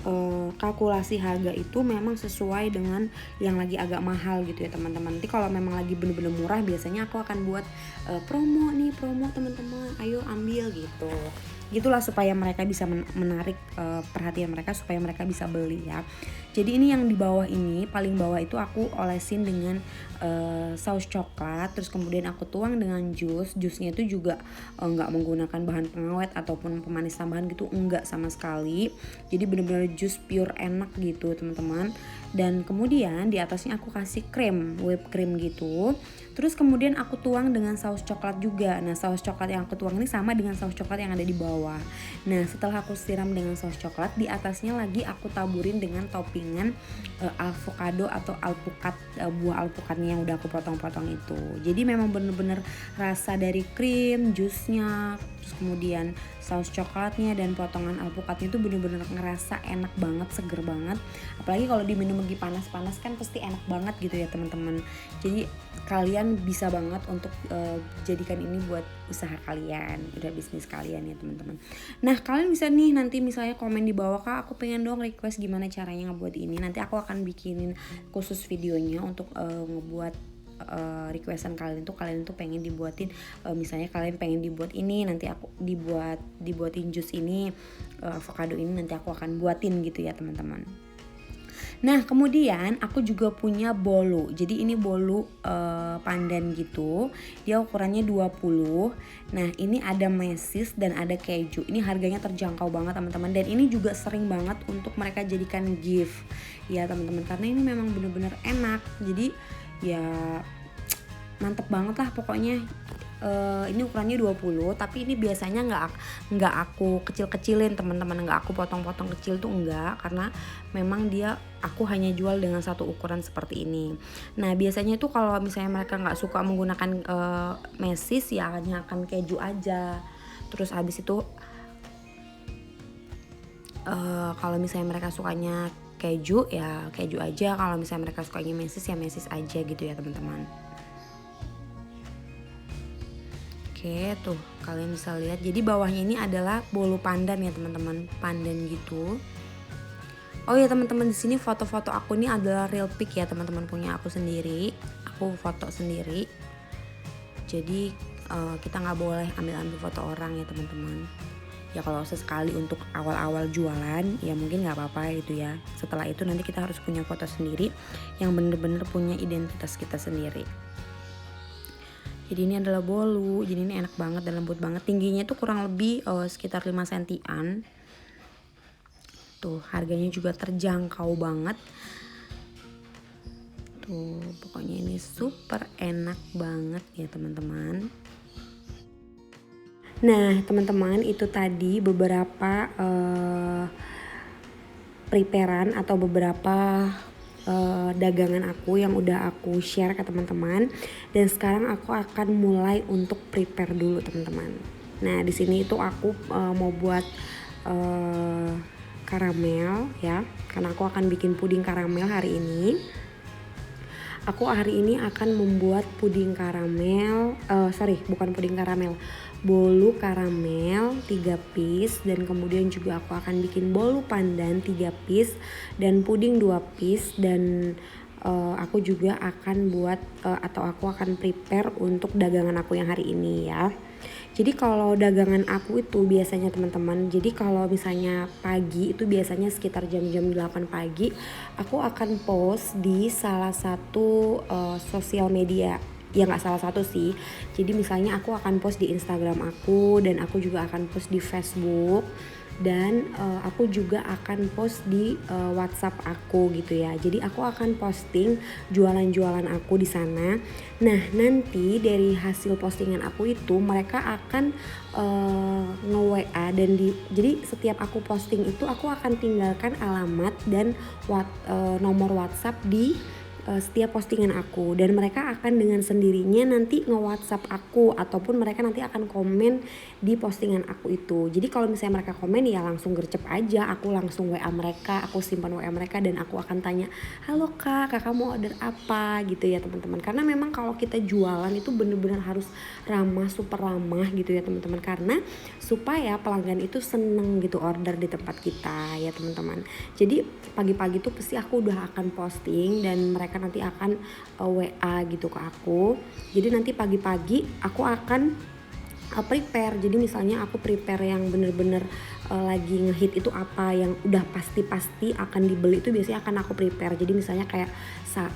kalkulasi harga itu memang sesuai dengan yang lagi agak mahal gitu ya teman-teman. Nanti kalau memang lagi bener-bener murah, biasanya aku akan buat promo teman-teman, ayo ambil gitu. Gitulah supaya mereka bisa menarik perhatian mereka, supaya mereka bisa beli ya. Jadi ini yang di bawah ini, paling bawah itu aku olesin dengan saus coklat, terus kemudian aku tuang dengan jusnya itu juga nggak menggunakan bahan pengawet ataupun pemanis tambahan gitu, enggak sama sekali. Jadi bener-bener jus pure enak gitu teman-teman. Dan kemudian di atasnya aku kasih krim, whipped cream gitu. Terus kemudian aku tuang dengan saus coklat juga. Nah saus coklat yang aku tuang ini sama dengan saus coklat yang ada di bawah. Nah setelah aku siram dengan saus coklat, di atasnya lagi aku taburin dengan toppingan avocado atau alpukat, buah alpukatnya yang udah aku potong-potong itu. Jadi memang bener-bener rasa dari krim, jusnya, terus kemudian saus coklatnya dan potongan alpukatnya itu bener-bener ngerasa enak banget, seger banget. Apalagi kalau diminum lagi panas-panas kan pasti enak banget gitu ya teman-teman. Jadi kalian bisa banget untuk jadikan ini buat usaha kalian, udah bisnis kalian ya teman-teman. Nah kalian bisa nih nanti misalnya komen di bawah, Kak aku pengen dong request gimana caranya ngebuat ini. Nanti aku akan bikinin khusus videonya untuk ngebuat requestan kalian tuh pengen dibuatin, misalnya kalian pengen dibuat ini, nanti aku dibuatin jus ini, avocado ini nanti aku akan buatin gitu ya teman-teman. Nah kemudian aku juga punya bolu. Jadi ini bolu pandan gitu. Dia ukurannya 20. Nah ini ada mesis dan ada keju. Ini harganya terjangkau banget teman-teman. Dan ini juga sering banget untuk mereka jadikan gift ya teman-teman. Karena ini memang bener-bener enak. Jadi ya mantep banget lah pokoknya. Ini ukurannya 20, tapi ini biasanya nggak aku kecil-kecilin teman-teman, nggak aku potong-potong kecil tuh enggak, karena memang aku hanya jual dengan satu ukuran seperti ini. Nah biasanya tuh kalau misalnya mereka nggak suka menggunakan mesis ya hanya akan keju aja. Terus habis itu kalau misalnya mereka sukanya keju ya keju aja, kalau misalnya mereka sukanya mesis ya mesis aja gitu ya teman-teman. Oke tuh kalian bisa lihat, jadi bawahnya ini adalah bolu pandan ya teman-teman, pandan gitu. Oh ya teman-teman, di sini foto-foto aku ini adalah real pic ya teman-teman, punya aku sendiri, aku foto sendiri. Jadi kita nggak boleh ambil foto orang ya teman-teman. Ya kalau sesekali untuk awal-awal jualan ya mungkin nggak apa-apa gitu ya. Setelah itu nanti kita harus punya foto sendiri yang bener-bener punya identitas kita sendiri. Jadi ini adalah bolu, jadi ini enak banget dan lembut banget. Tingginya tuh kurang lebih sekitar 5 sentian. Tuh harganya juga terjangkau banget. Tuh pokoknya ini super enak banget ya teman-teman. Nah teman-teman, itu tadi beberapa preparean atau beberapa dagangan aku yang udah aku share ke teman-teman, dan sekarang aku akan mulai untuk prepare dulu teman-teman. Nah di sini itu aku mau buat karamel ya, karena aku akan bikin puding karamel hari ini. Aku hari ini akan membuat puding karamel, bukan puding karamel, bolu karamel 3 piece, dan kemudian juga aku akan bikin bolu pandan 3 piece dan puding 2 piece, dan aku juga akan buat atau aku akan prepare untuk dagangan aku yang hari ini ya. Jadi kalau dagangan aku itu biasanya teman-teman, jadi kalau misalnya pagi itu biasanya sekitar jam-jam 8 pagi aku akan post di salah satu sosial media. Ya gak salah satu sih, jadi misalnya aku akan post di Instagram aku, dan aku juga akan post di Facebook, dan aku juga akan post di WhatsApp aku gitu ya. Jadi aku akan posting jualan-jualan aku di sana. Nah nanti dari hasil postingan aku itu mereka akan nge-WA, dan jadi setiap aku posting itu aku akan tinggalkan alamat dan nomor WhatsApp di setiap postingan aku, dan mereka akan dengan sendirinya nanti nge-WhatsApp aku ataupun mereka nanti akan komen di postingan aku itu. Jadi kalau misalnya mereka komen ya langsung gercep aja, aku langsung WA mereka, aku simpan WA mereka dan aku akan tanya, "Halo Kak, Kakak mau order apa?" gitu ya teman-teman. Karena memang kalau kita jualan itu bener-bener harus ramah, super ramah gitu ya teman-teman, karena supaya pelanggan itu seneng gitu order di tempat kita ya teman-teman. Jadi pagi-pagi tuh pasti aku udah akan posting dan mereka nanti akan WA gitu ke aku. Jadi nanti pagi-pagi aku akan prepare. Jadi misalnya aku prepare yang bener-bener lagi ngehit itu apa, yang udah pasti akan dibeli itu biasanya akan aku prepare. Jadi misalnya kayak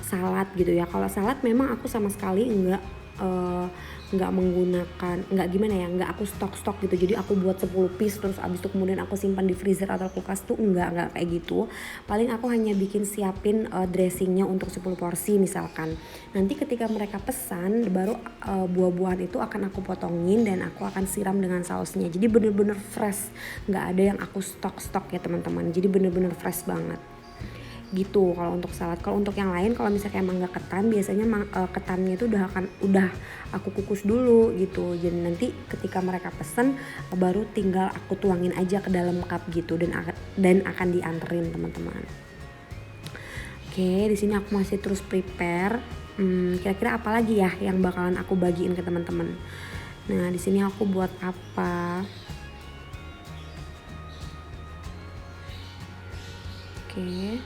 salad gitu ya. Kalau salad memang aku sama sekali nggak menggunakan, nggak aku stok gitu. Jadi aku buat 10 piece terus abis itu kemudian aku simpan di freezer atau kulkas tuh nggak kayak gitu. Paling aku hanya siapin dressingnya untuk 10 porsi misalkan. Nanti ketika mereka pesan baru buah-buahan itu akan aku potongin dan aku akan siram dengan sausnya. Jadi bener-bener fresh, nggak ada yang aku stok ya teman-teman. Jadi bener-bener fresh banget gitu kalau untuk salad. Kalau untuk yang lain, kalau misalnya emang nggak ketan, biasanya ketannya itu udah aku kukus dulu gitu. Jadi nanti ketika mereka pesen baru tinggal aku tuangin aja ke dalam cup gitu dan akan dianterin teman-teman. Oke, di sini aku masih terus prepare. Kira-kira apa lagi ya yang bakalan aku bagiin ke teman-teman. Nah, di sini aku buat apa? Oke.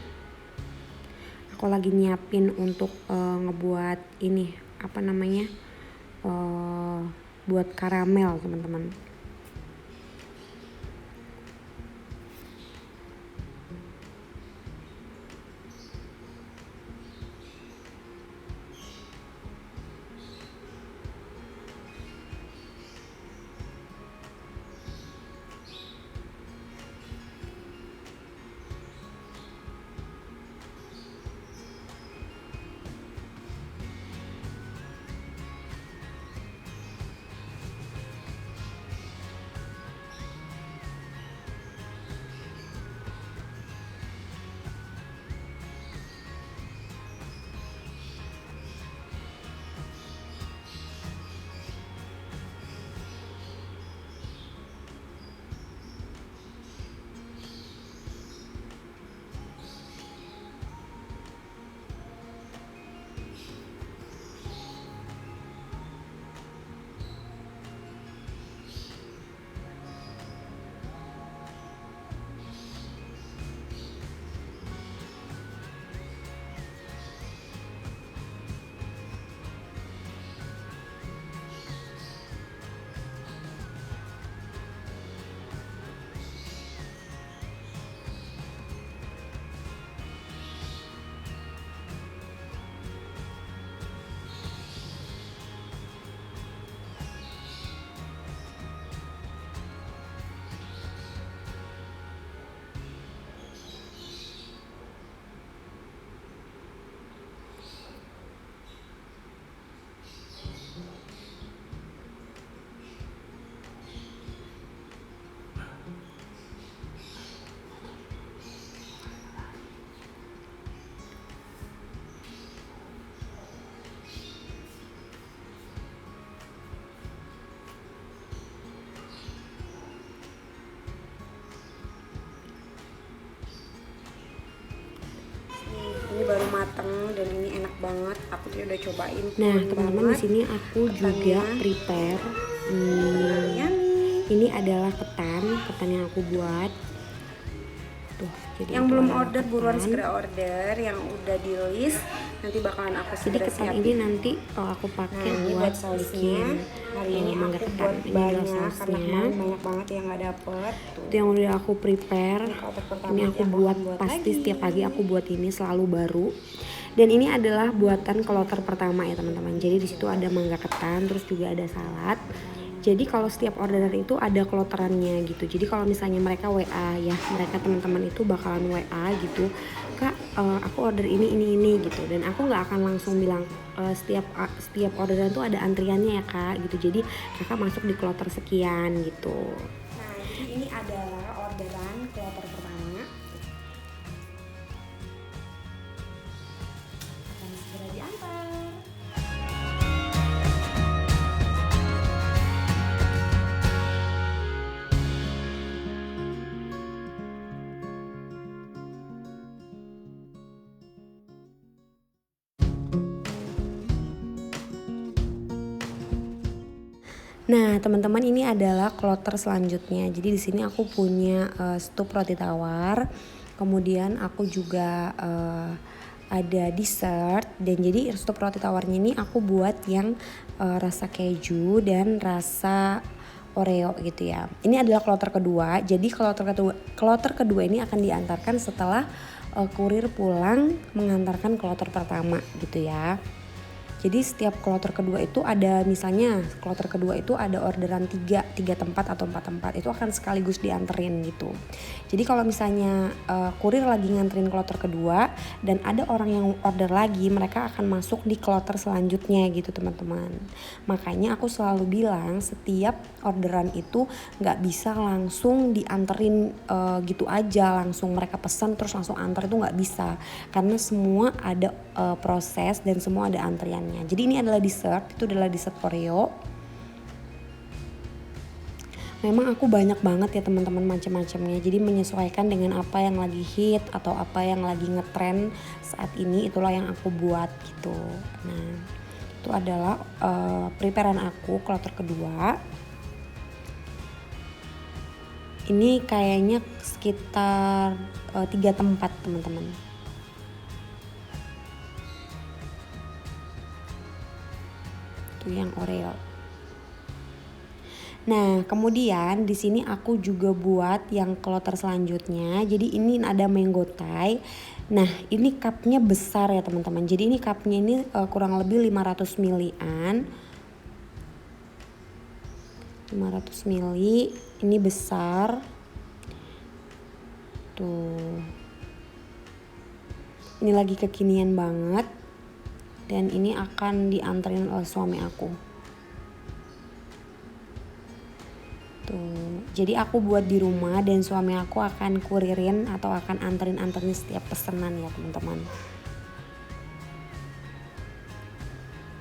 Aku lagi nyiapin untuk ngebuat ini apa namanya, buat karamel teman-teman. Ini baru mateng dan ini enak banget. Aku tuh udah cobain. Nah teman-teman, di sini aku juga prepare. Ini adalah ketan yang aku buat. Tuh, jadi yang belum order buruan segera order. Yang udah di list nanti bakalan aku segera ketan siapin. ini nanti aku pakai buat sausnya. Hari ini aku buat banyak karena kemarin banyak banget yang nggak dapet. Itu yang udah aku prepare. Ini aku buat pasti lagi. Setiap pagi aku buat ini selalu baru. Dan ini adalah buatan kloter pertama ya teman-teman. Jadi di situ ada mangga ketan, terus juga ada salad. Jadi kalau setiap orderan itu ada kloterannya gitu. Jadi kalau misalnya mereka WA ya, mereka teman-teman itu bakalan WA gitu, Kak aku order ini gitu. Dan aku nggak akan langsung bilang setiap orderan itu ada antriannya ya Kak gitu. Jadi Kakak masuk di kloter sekian gitu. Nah jadi ini adalah orderan kloter pertama. Akan Nah, teman-teman, ini adalah kloter selanjutnya. Jadi di sini aku punya stup roti tawar. Kemudian aku juga ada dessert, dan jadi stup roti tawarnya ini aku buat yang rasa keju dan rasa Oreo gitu ya. Ini adalah kloter kedua. Jadi kloter kedua ini akan diantarkan setelah kurir pulang mengantarkan kloter pertama gitu ya. Jadi setiap kloter kedua itu ada, misalnya kloter kedua itu ada orderan 3 tempat atau 4 tempat, itu akan sekaligus dianterin gitu. Jadi kalau misalnya kurir lagi nganterin kloter kedua dan ada orang yang order lagi, mereka akan masuk di kloter selanjutnya gitu teman-teman. Makanya aku selalu bilang setiap orderan itu gak bisa langsung dianterin gitu aja, langsung mereka pesan terus langsung antar, itu gak bisa. Karena semua ada proses dan semua ada antriannya. Jadi ini adalah dessert, itu adalah dessert Oreo. Memang aku banyak banget ya teman-teman macam-macamnya. Jadi menyesuaikan dengan apa yang lagi hit atau apa yang lagi ngetrend saat ini, itulah yang aku buat gitu. Nah, itu adalah preparean aku kloter kedua. Ini kayaknya sekitar 3 tempat teman-teman. Itu yang Oreo. Nah, kemudian di sini aku juga buat yang kloter selanjutnya. Jadi ini ada mango thai. Nah, ini cupnya besar ya teman-teman. Jadi ini cupnya ini kurang lebih 500 ml-an. 500 ml, ini besar. Tuh. Ini lagi kekinian banget. Dan ini akan dianterin oleh suami aku. Tuh. Jadi aku buat di rumah dan suami aku akan kuririn atau akan anterin setiap pesanan ya teman-teman.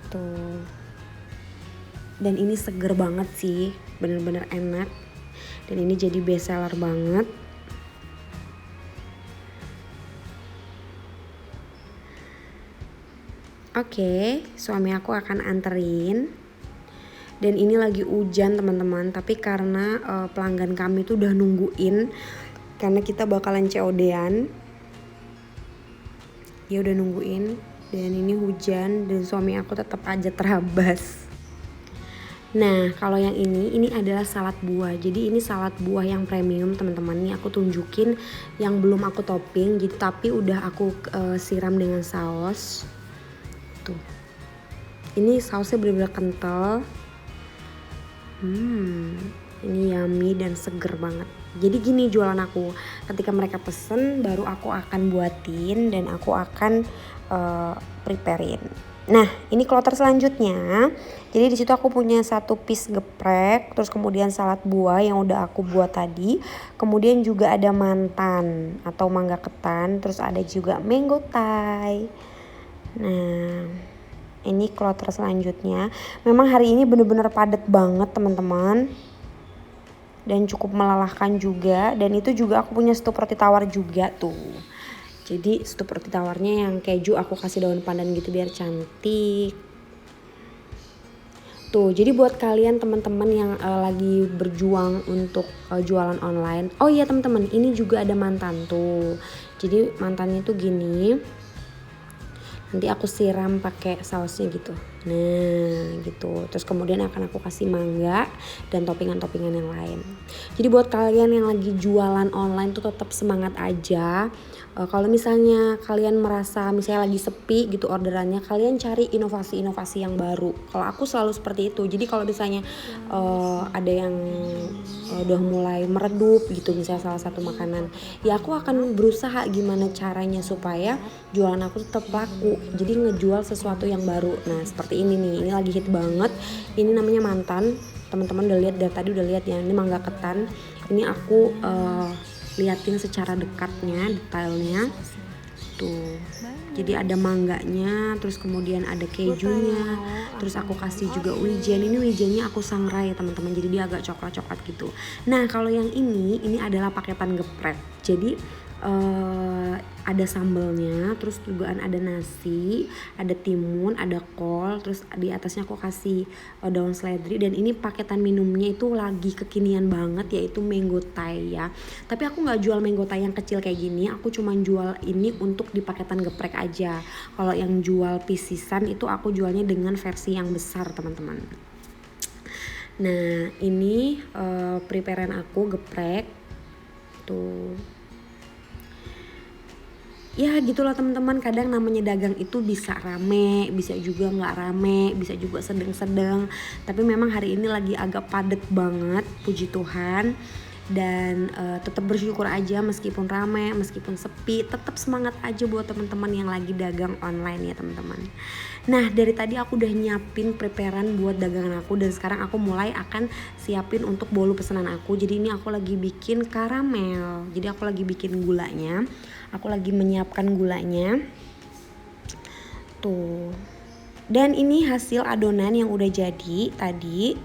Tuh. Dan ini seger banget sih, bener-bener enak. Dan ini jadi best seller banget. Oke, suami aku akan anterin. Dan ini lagi hujan teman-teman, tapi karena pelanggan kami tuh udah nungguin, karena kita bakalan COD-an. Dia udah nungguin, dan ini hujan, dan suami aku tetap aja terabas. Nah, kalau yang ini adalah salad buah. Jadi ini salad buah yang premium teman-teman. Ini aku tunjukin yang belum aku topping gitu, tapi udah aku siram dengan saus. Tuh. Ini sausnya bener-bener kental. Ini yummy dan seger banget. Jadi gini jualan aku. Ketika mereka pesen, baru aku akan buatin dan aku akan preparein. Nah, ini kloter selanjutnya. Jadi di situ aku punya 1 piece geprek, terus kemudian salad buah yang udah aku buat tadi. Kemudian juga ada mantan atau mangga ketan, terus ada juga mango thai. Nah, ini kloter selanjutnya. Memang hari ini bener-bener padat banget teman-teman. Dan cukup melelahkan juga. Dan itu juga aku punya stup roti tawar juga tuh. Jadi stup roti tawarnya yang keju aku kasih daun pandan gitu biar cantik. Tuh, jadi buat kalian teman-teman yang lagi berjuang untuk jualan online. Oh iya teman-teman, ini juga ada mantan tuh. Jadi mantannya tuh gini. Nanti aku siram pakai sausnya gitu. Nah, gitu. Terus kemudian akan aku kasih mangga dan toppingan-toppingan yang lain. Jadi buat kalian yang lagi jualan online tuh tetap semangat aja. Kalau misalnya kalian merasa misalnya lagi sepi gitu orderannya, kalian cari inovasi-inovasi yang baru. Kalau aku selalu seperti itu. Jadi kalau misalnya ada yang udah mulai meredup gitu, misalnya salah satu makanan, ya aku akan berusaha gimana caranya supaya jualan aku tetap laku. Jadi ngejual sesuatu yang baru. Nah, seperti ini nih. Ini lagi hit banget. Ini namanya mantan. Teman-teman udah lihat dari tadi, udah lihat ya. Ini mangga ketan. Ini aku liatin secara dekatnya, detailnya. Tuh. Jadi ada mangganya, terus kemudian ada kejunya, terus aku kasih juga wijen. Ini wijennya aku sangrai teman-teman, jadi dia agak coklat-coklat gitu. Nah, kalau yang ini adalah paketan geprek. Jadi ada sambelnya, terus juga ada nasi, ada timun, ada kol, terus di atasnya aku kasih daun seledri. Dan ini paketan minumnya itu lagi kekinian banget, yaitu mango thai ya. Tapi aku nggak jual mango thai yang kecil kayak gini, aku cuma jual ini untuk di paketan geprek aja. Kalau yang jual pisisan itu aku jualnya dengan versi yang besar teman-teman. Nah ini preparean aku geprek tuh. Ya gitulah teman-teman, kadang namanya dagang itu bisa rame, bisa juga nggak rame, bisa juga sedang-sedang. Tapi memang hari ini lagi agak padat banget, puji Tuhan. Dan tetap bersyukur aja meskipun rame, meskipun sepi, tetap semangat aja buat teman-teman yang lagi dagang online ya teman-teman. Nah dari tadi aku udah nyiapin preparean buat dagangan aku, dan sekarang aku mulai akan siapin untuk bolu pesanan aku. Jadi ini aku lagi bikin karamel, jadi aku lagi bikin gulanya, aku lagi menyiapkan gulanya tuh. Dan ini hasil adonan yang udah jadi tadi.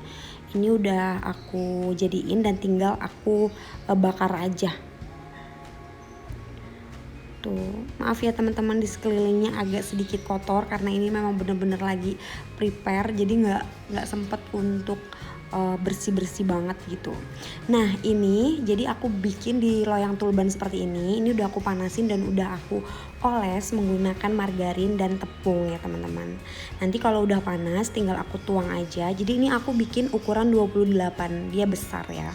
Ini udah aku jadiin dan tinggal aku bakar aja. Tuh, maaf ya teman-teman, di sekelilingnya agak sedikit kotor karena ini memang bener-bener lagi prepare, jadi nggak sempet untuk bersih-bersih banget gitu. Nah ini jadi aku bikin di loyang tulban seperti ini. Ini udah aku panasin dan udah aku oles menggunakan margarin dan tepung ya teman-teman. Nanti kalau udah panas tinggal aku tuang aja. Jadi ini aku bikin ukuran 28, dia besar ya.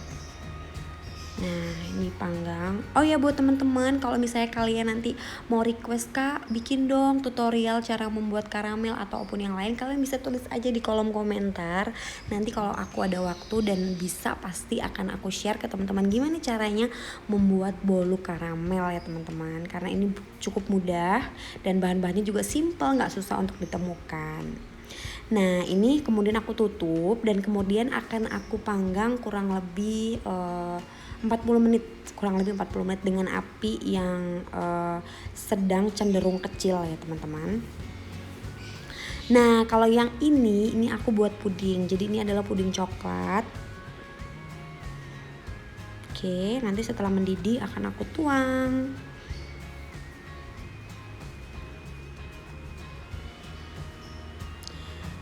Nah ini panggang. Oh ya buat teman-teman, kalau misalnya kalian nanti mau request Kak bikin dong tutorial cara membuat karamel ataupun yang lain, kalian bisa tulis aja di kolom komentar. Nanti kalau aku ada waktu dan bisa, pasti akan aku share ke teman-teman gimana caranya membuat bolu karamel ya teman-teman. Karena ini cukup mudah dan bahan-bahannya juga simple, gak susah untuk ditemukan. Nah ini kemudian aku tutup dan kemudian akan aku panggang kurang lebih 40 menit, kurang lebih 40 menit dengan api yang sedang cenderung kecil ya teman-teman. Nah kalau yang ini aku buat puding, jadi ini adalah puding coklat. Oke, nanti setelah mendidih akan aku tuang.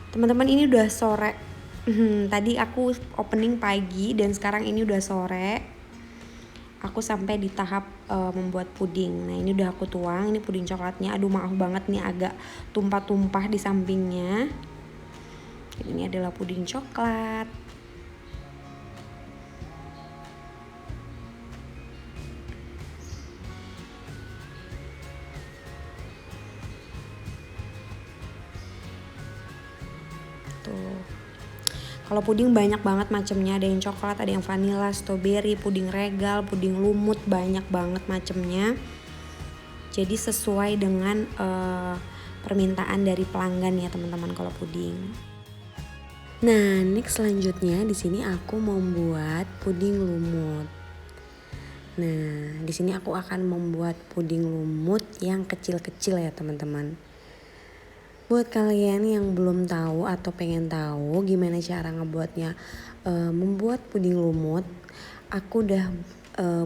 Teman-teman ini udah sore. Tadi aku opening pagi dan sekarang ini udah sore. Aku sampai di tahap membuat puding. Nah ini udah aku tuang, ini puding coklatnya. Aduh maaf banget nih agak tumpah-tumpah di sampingnya. Ini adalah puding coklat. Tuh. Kalau puding banyak banget macamnya, ada yang coklat, ada yang vanilla, strawberry, puding regal, puding lumut, banyak banget macamnya. Jadi sesuai dengan permintaan dari pelanggan ya teman-teman kalau puding. Nah, next selanjutnya di sini aku membuat puding lumut. Nah, di sini aku akan membuat puding lumut yang kecil-kecil ya teman-teman. Buat kalian yang belum tahu atau pengen tahu gimana cara ngebuatnya membuat puding lumut, aku udah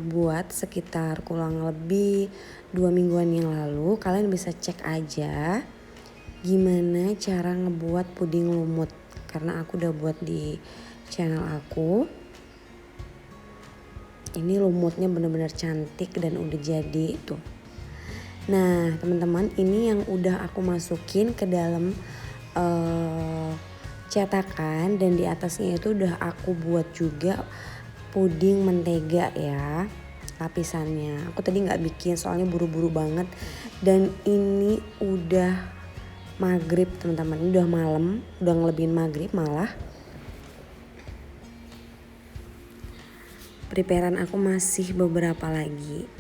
buat sekitar kurang lebih 2 mingguan yang lalu. Kalian bisa cek aja gimana cara ngebuat puding lumut, karena aku udah buat di channel aku. Ini lumutnya benar-benar cantik dan udah jadi tuh. Nah teman-teman, ini yang udah aku masukin ke dalam cetakan, dan di atasnya itu udah aku buat juga puding mentega ya lapisannya. Aku tadi nggak bikin soalnya buru-buru banget, dan ini udah maghrib teman-teman, ini udah malam, udah ngelebihin maghrib malah. Preparean aku masih beberapa lagi.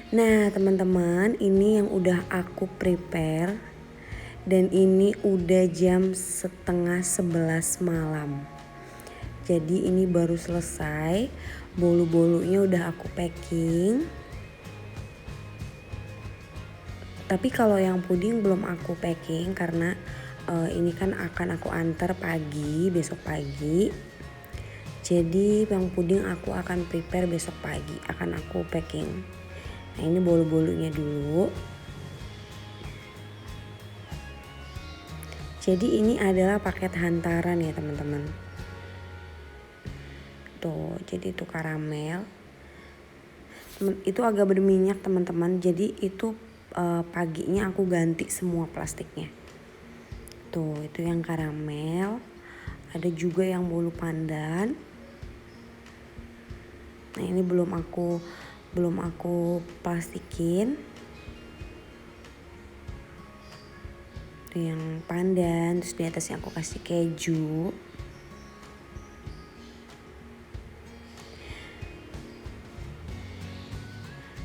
Nah teman-teman, ini yang udah aku prepare, dan ini udah jam 10:30 malam. Jadi ini baru selesai, bolu-bolunya udah aku packing. Tapi kalau yang puding belum aku packing karena ini kan akan aku antar pagi, besok pagi. Jadi yang puding aku akan prepare besok pagi, akan aku packing. Nah ini bolu-bolunya dulu. Jadi ini adalah paket hantaran ya teman-teman. Tuh, jadi itu karamel. Itu agak berminyak teman-teman. Jadi itu paginya aku ganti semua plastiknya. Tuh, itu yang karamel. Ada juga yang bolu pandan. Nah, ini belum aku plastikin. Yang pandan, terus di atasnya aku kasih keju.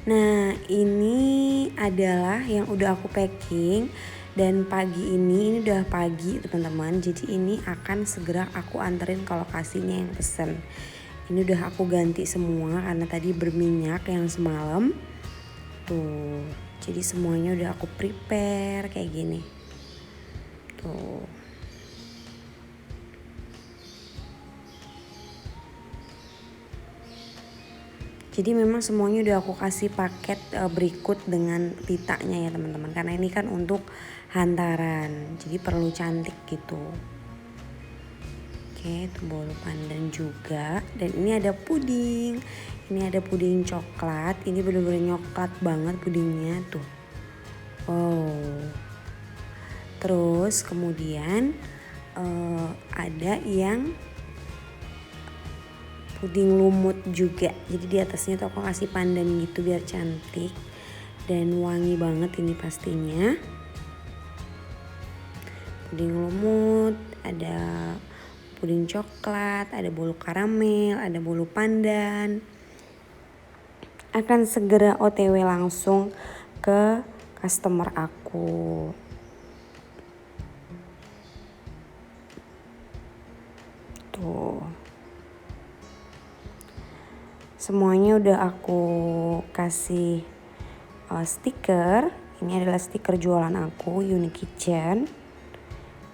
Nah ini adalah yang udah aku packing, dan pagi ini udah pagi teman-teman, jadi ini akan segera aku anterin ke lokasinya yang pesen. Ini udah aku ganti semua karena tadi berminyak yang semalam tuh, jadi semuanya udah aku prepare kayak gini tuh. Jadi memang semuanya udah aku kasih paket berikut dengan pitanya ya teman-teman, karena ini kan untuk hantaran, jadi perlu cantik gitu. Oke, itu bolu pandan juga, dan ini ada puding. Ini ada puding coklat, ini bener-bener coklat banget pudingnya tuh. Wow. Terus kemudian ada yang puding lumut juga. Jadi di atasnya tuh aku kasih pandan gitu biar cantik dan wangi banget ini pastinya. Puding lumut, ada puding coklat, ada bolu karamel, ada bolu pandan. Akan segera OTW langsung ke customer aku. Tuh. Semuanya udah aku kasih stiker. Ini adalah stiker jualan aku, Unique Kitchen.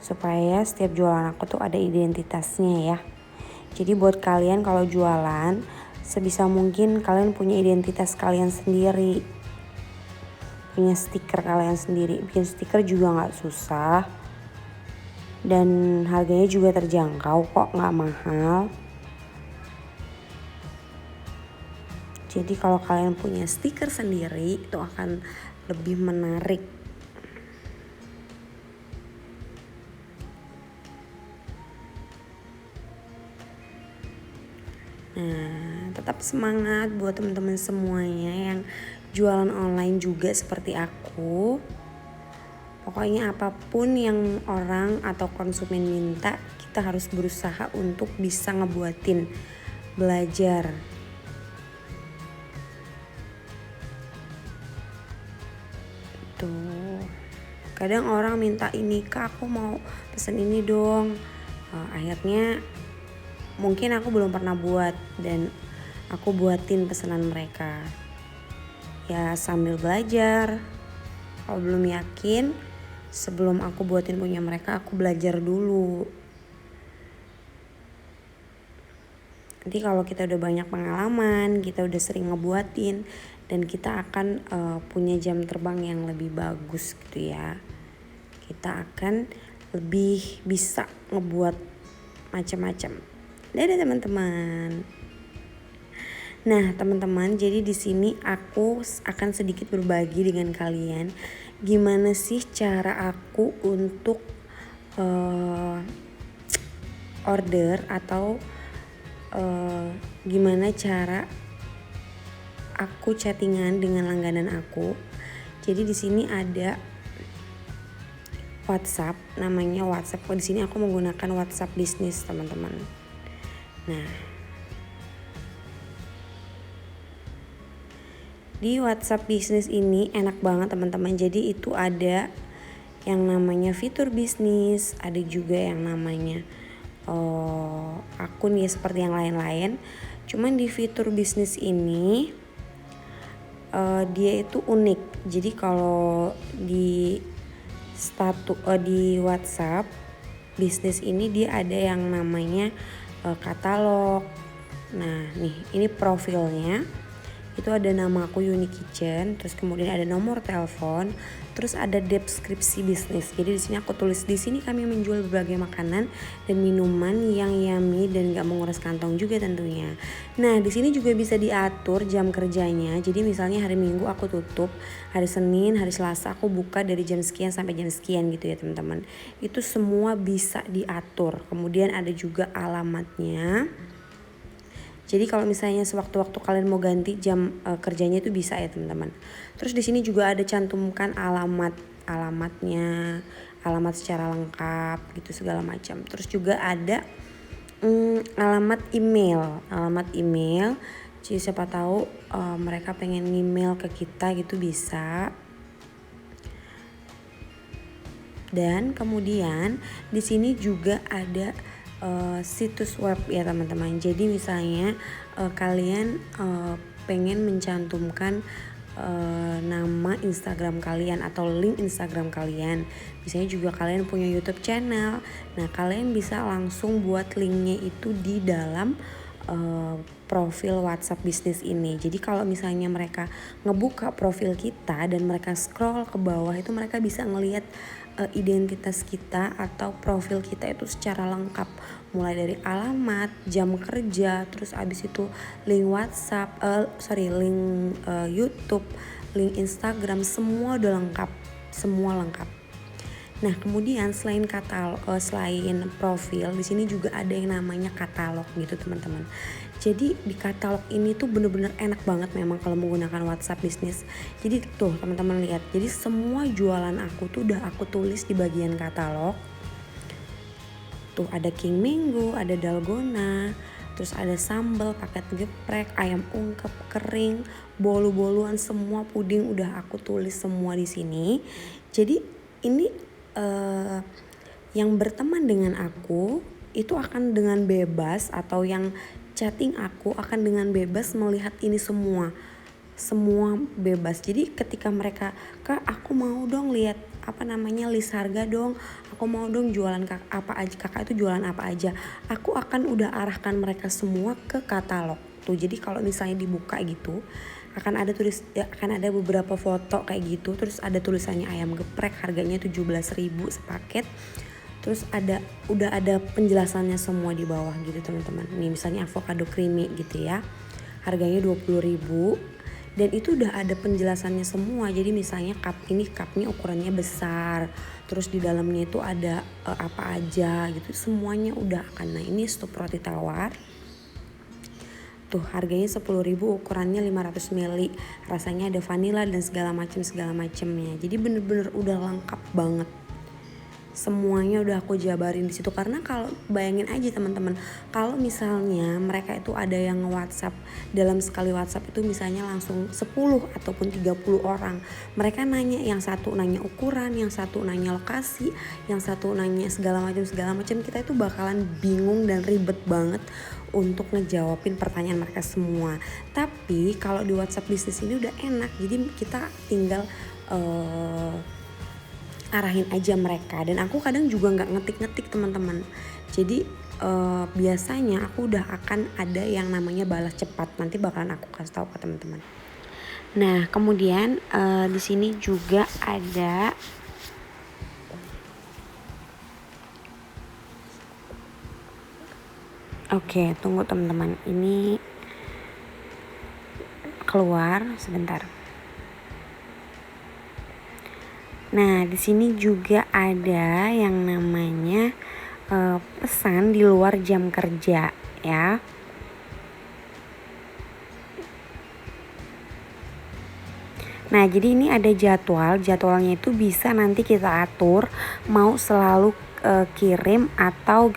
Supaya setiap jualan aku tuh ada identitasnya ya. Jadi buat kalian kalau jualan, sebisa mungkin kalian punya identitas kalian sendiri. Punya stiker kalian sendiri. Bikin stiker juga gak susah. Dan harganya juga terjangkau kok, gak mahal. Jadi kalau kalian punya stiker sendiri itu akan lebih menarik. Nah, tetap semangat buat teman-teman semuanya yang jualan online juga seperti aku. Pokoknya apapun yang orang atau konsumen minta, kita harus berusaha untuk bisa ngebuatin, belajar. Tuh. Kadang orang minta ini, Kak aku mau pesen ini dong. Akhirnya mungkin aku belum pernah buat dan aku buatin pesanan mereka. Ya sambil belajar. Kalau belum yakin, sebelum aku buatin punya mereka, aku belajar dulu. Nanti kalau kita udah banyak pengalaman, kita udah sering ngebuatin, dan kita akan punya jam terbang yang lebih bagus gitu ya. Kita akan lebih bisa ngebuat macam-macam. Dadah teman-teman. Nah teman-teman, jadi di sini aku akan sedikit berbagi dengan kalian gimana sih cara aku untuk order atau gimana cara aku chattingan dengan langganan aku. Jadi di sini ada WhatsApp, namanya WhatsApp. Di sini aku menggunakan WhatsApp bisnis teman-teman. Nah, di WhatsApp bisnis ini enak banget teman-teman. Jadi itu ada yang namanya fitur bisnis, ada juga yang namanya akun ya seperti yang lain-lain. Cuman di fitur bisnis ini dia itu unik. Jadi kalau di di WhatsApp bisnis ini dia ada yang namanya katalog. Nah nih ini profilnya. Itu ada nama aku Yuni Kitchen, terus kemudian ada nomor telepon, terus ada deskripsi bisnis. Jadi di sini aku tulis, di sini kami menjual berbagai makanan dan minuman yang yummy dan gak menguras kantong juga tentunya. Nah di sini juga bisa diatur jam kerjanya. Jadi misalnya hari Minggu aku tutup, hari Senin, hari Selasa aku buka dari jam sekian sampai jam sekian gitu ya teman-teman. Itu semua bisa diatur. Kemudian ada juga alamatnya. Jadi kalau misalnya sewaktu-waktu kalian mau ganti jam kerjanya itu bisa ya teman-teman. Terus di sini juga ada cantumkan alamatnya, alamat secara lengkap gitu segala macam. Terus juga ada alamat email. Jadi siapa tahu mereka pengen email ke kita gitu bisa. Dan kemudian di sini juga ada situs web ya teman-teman. Jadi misalnya kalian pengen mencantumkan nama Instagram kalian atau link Instagram kalian. Misalnya juga kalian punya YouTube channel. Nah kalian bisa langsung buat linknya itu di dalam profil WhatsApp bisnis ini. Jadi kalau misalnya mereka ngebuka profil kita dan mereka scroll ke bawah itu mereka bisa ngelihat identitas kita atau profil kita itu secara lengkap, mulai dari alamat, jam kerja, terus abis itu link WhatsApp, link YouTube, link Instagram, semua udah lengkap, semua lengkap. Nah kemudian selain profil, di sini juga ada yang namanya katalog gitu teman-teman. Jadi di katalog ini tuh bener-bener enak banget memang kalau menggunakan WhatsApp bisnis. Jadi tuh teman-teman lihat, jadi semua jualan aku tuh udah aku tulis di bagian katalog. Tuh ada King Mango, ada dalgona, terus ada sambal, paket geprek, ayam ungkep kering, bolu-boluan, semua puding udah aku tulis semua di sini. Jadi ini yang berteman dengan aku itu akan dengan bebas, atau yang chatting aku akan dengan bebas melihat ini semua bebas. Jadi ketika mereka, Kak aku mau dong lihat list harga dong, aku mau dong jualan apa aja, kakak itu jualan apa aja, aku akan udah arahkan mereka semua ke katalog tuh. Jadi kalau misalnya dibuka gitu akan ada beberapa foto kayak gitu, terus ada tulisannya ayam geprek harganya 17.000 sepaket. Terus udah ada penjelasannya semua di bawah gitu teman-teman. Nih misalnya avocado creamy gitu ya, harganya 20.000 dan itu udah ada penjelasannya semua. Jadi misalnya cupnya ukurannya besar, terus di dalamnya itu ada apa aja gitu, semuanya udah akan. Nah ini stop roti tawar tuh harganya 10.000, ukurannya 500 ml, rasanya ada vanilla dan segala macamnya. Jadi bener-bener udah lengkap banget, semuanya udah aku jabarin di situ. Karena kalau bayangin aja teman-teman, kalau misalnya mereka itu ada yang WhatsApp, dalam sekali WhatsApp itu misalnya langsung 10 ataupun 30 orang, mereka nanya, yang satu nanya ukuran, yang satu nanya lokasi, yang satu nanya segala macam, kita itu bakalan bingung dan ribet banget untuk ngejawabin pertanyaan mereka semua. Tapi kalau di WhatsApp bisnis ini udah enak, jadi kita tinggal arahin aja mereka. Dan aku kadang juga nggak ngetik teman-teman. Jadi biasanya aku udah akan ada yang namanya balas cepat, nanti bakalan aku kasih tahu ke teman-teman. Nah kemudian di sini juga ada Oke, tunggu teman-teman, ini keluar sebentar. Nah, di sini juga ada yang namanya pesan di luar jam kerja ya. Nah, jadi ini ada jadwalnya itu bisa nanti kita atur mau selalu kirim atau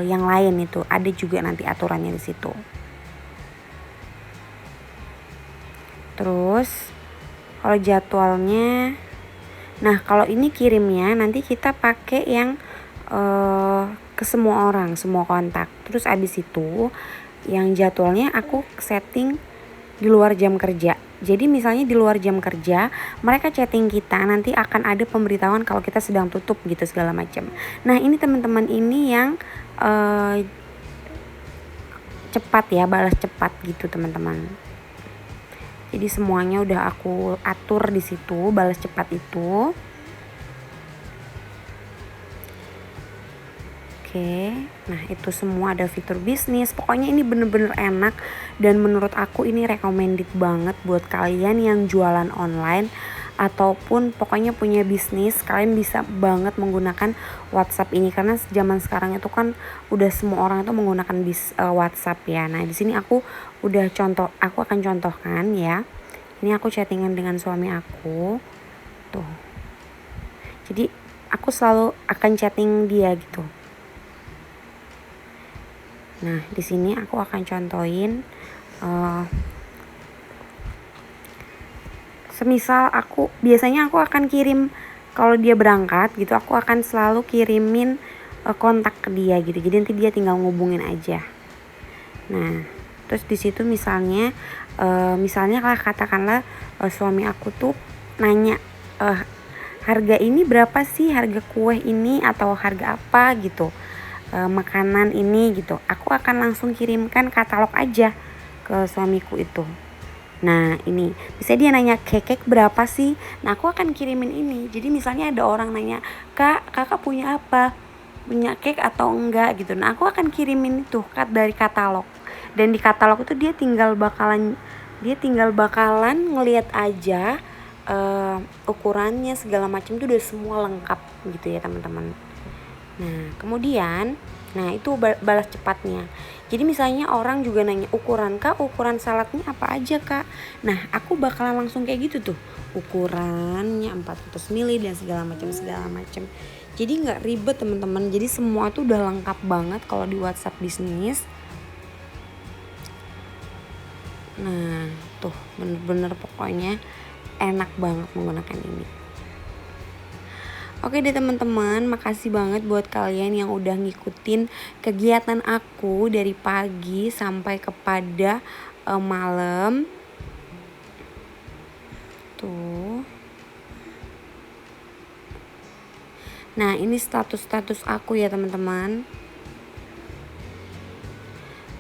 yang lain, itu ada juga nanti aturannya di situ. Terus kalau jadwalnya, nah kalau ini kirimnya nanti kita pakai yang ke semua orang, semua kontak. Terus abis itu yang jadwalnya aku setting di luar jam kerja. Jadi misalnya di luar jam kerja mereka chatting kita, nanti akan ada pemberitahuan kalau kita sedang tutup gitu segala macam. Nah ini teman-teman, ini yang cepat ya, balas cepat gitu teman-teman. Jadi semuanya udah aku atur di situ, balas cepat itu. Oke, nah itu semua ada fitur bisnis. Pokoknya ini bener-bener enak dan menurut aku ini recommended banget buat kalian yang jualan online ataupun pokoknya punya bisnis. Kalian bisa banget menggunakan WhatsApp ini karena zaman sekarang itu kan udah semua orang itu menggunakan WhatsApp ya. Nah, di sini aku akan contohkan ya. Ini aku chattingan dengan suami aku. Tuh. Jadi aku selalu akan chatting dia gitu. Nah, di sini aku akan contohin semisal biasanya aku akan kirim kalau dia berangkat gitu, aku akan selalu kirimin kontak ke dia gitu. Jadi nanti dia tinggal ngubungin aja. Nah, terus di situ misalnya katakanlah suami aku tuh nanya harga ini berapa sih, harga kue ini atau harga apa gitu, makanan ini gitu. Aku akan langsung kirimkan katalog aja ke suamiku itu. Nah, ini bisa dia nanya kek berapa sih. Nah, aku akan kirimin ini. Jadi misalnya ada orang nanya, kakak punya apa, punya kek atau enggak gitu. Nah, aku akan kirimin itu dari katalog. Dan di katalog itu dia tinggal bakalan ngelihat aja ukurannya segala macam itu udah semua lengkap gitu ya teman-teman. Nah, kemudian itu balas cepatnya. Jadi misalnya orang juga nanya ukuran saladnya apa aja kak. Nah, aku bakalan langsung kayak gitu tuh, ukurannya 400 ml dan segala macam. Jadi nggak ribet teman-teman. Jadi semua tuh udah lengkap banget kalau di WhatsApp bisnis. Nah, tuh bener-bener pokoknya enak banget menggunakan ini. Oke deh teman-teman, makasih banget buat kalian yang udah ngikutin kegiatan aku dari pagi sampai kepada malam. Tuh. Nah, ini status aku ya teman-teman.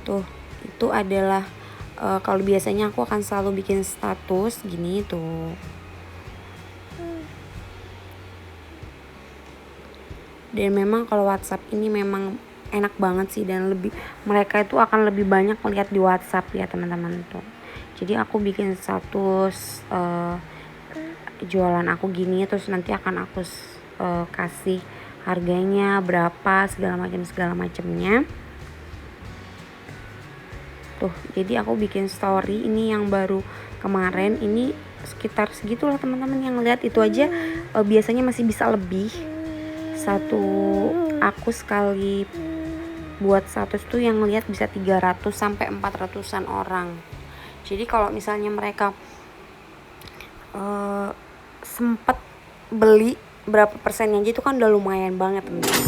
Tuh, itu adalah kalau biasanya aku akan selalu bikin status gini tuh. Dan memang kalau WhatsApp ini memang enak banget sih, dan mereka itu akan lebih banyak melihat di WhatsApp ya teman-teman tuh. Jadi aku bikin status jualan aku gini, terus nanti akan aku kasih harganya berapa segala macamnya. Tuh, jadi aku bikin story ini yang baru kemarin ini sekitar segitulah teman-teman yang lihat. Itu aja biasanya masih bisa lebih. Aku sekali buat status tuh yang lihat bisa 300 sampai 400-an orang. Jadi kalau misalnya mereka sempet beli berapa persennya aja itu kan udah lumayan banget teman-teman.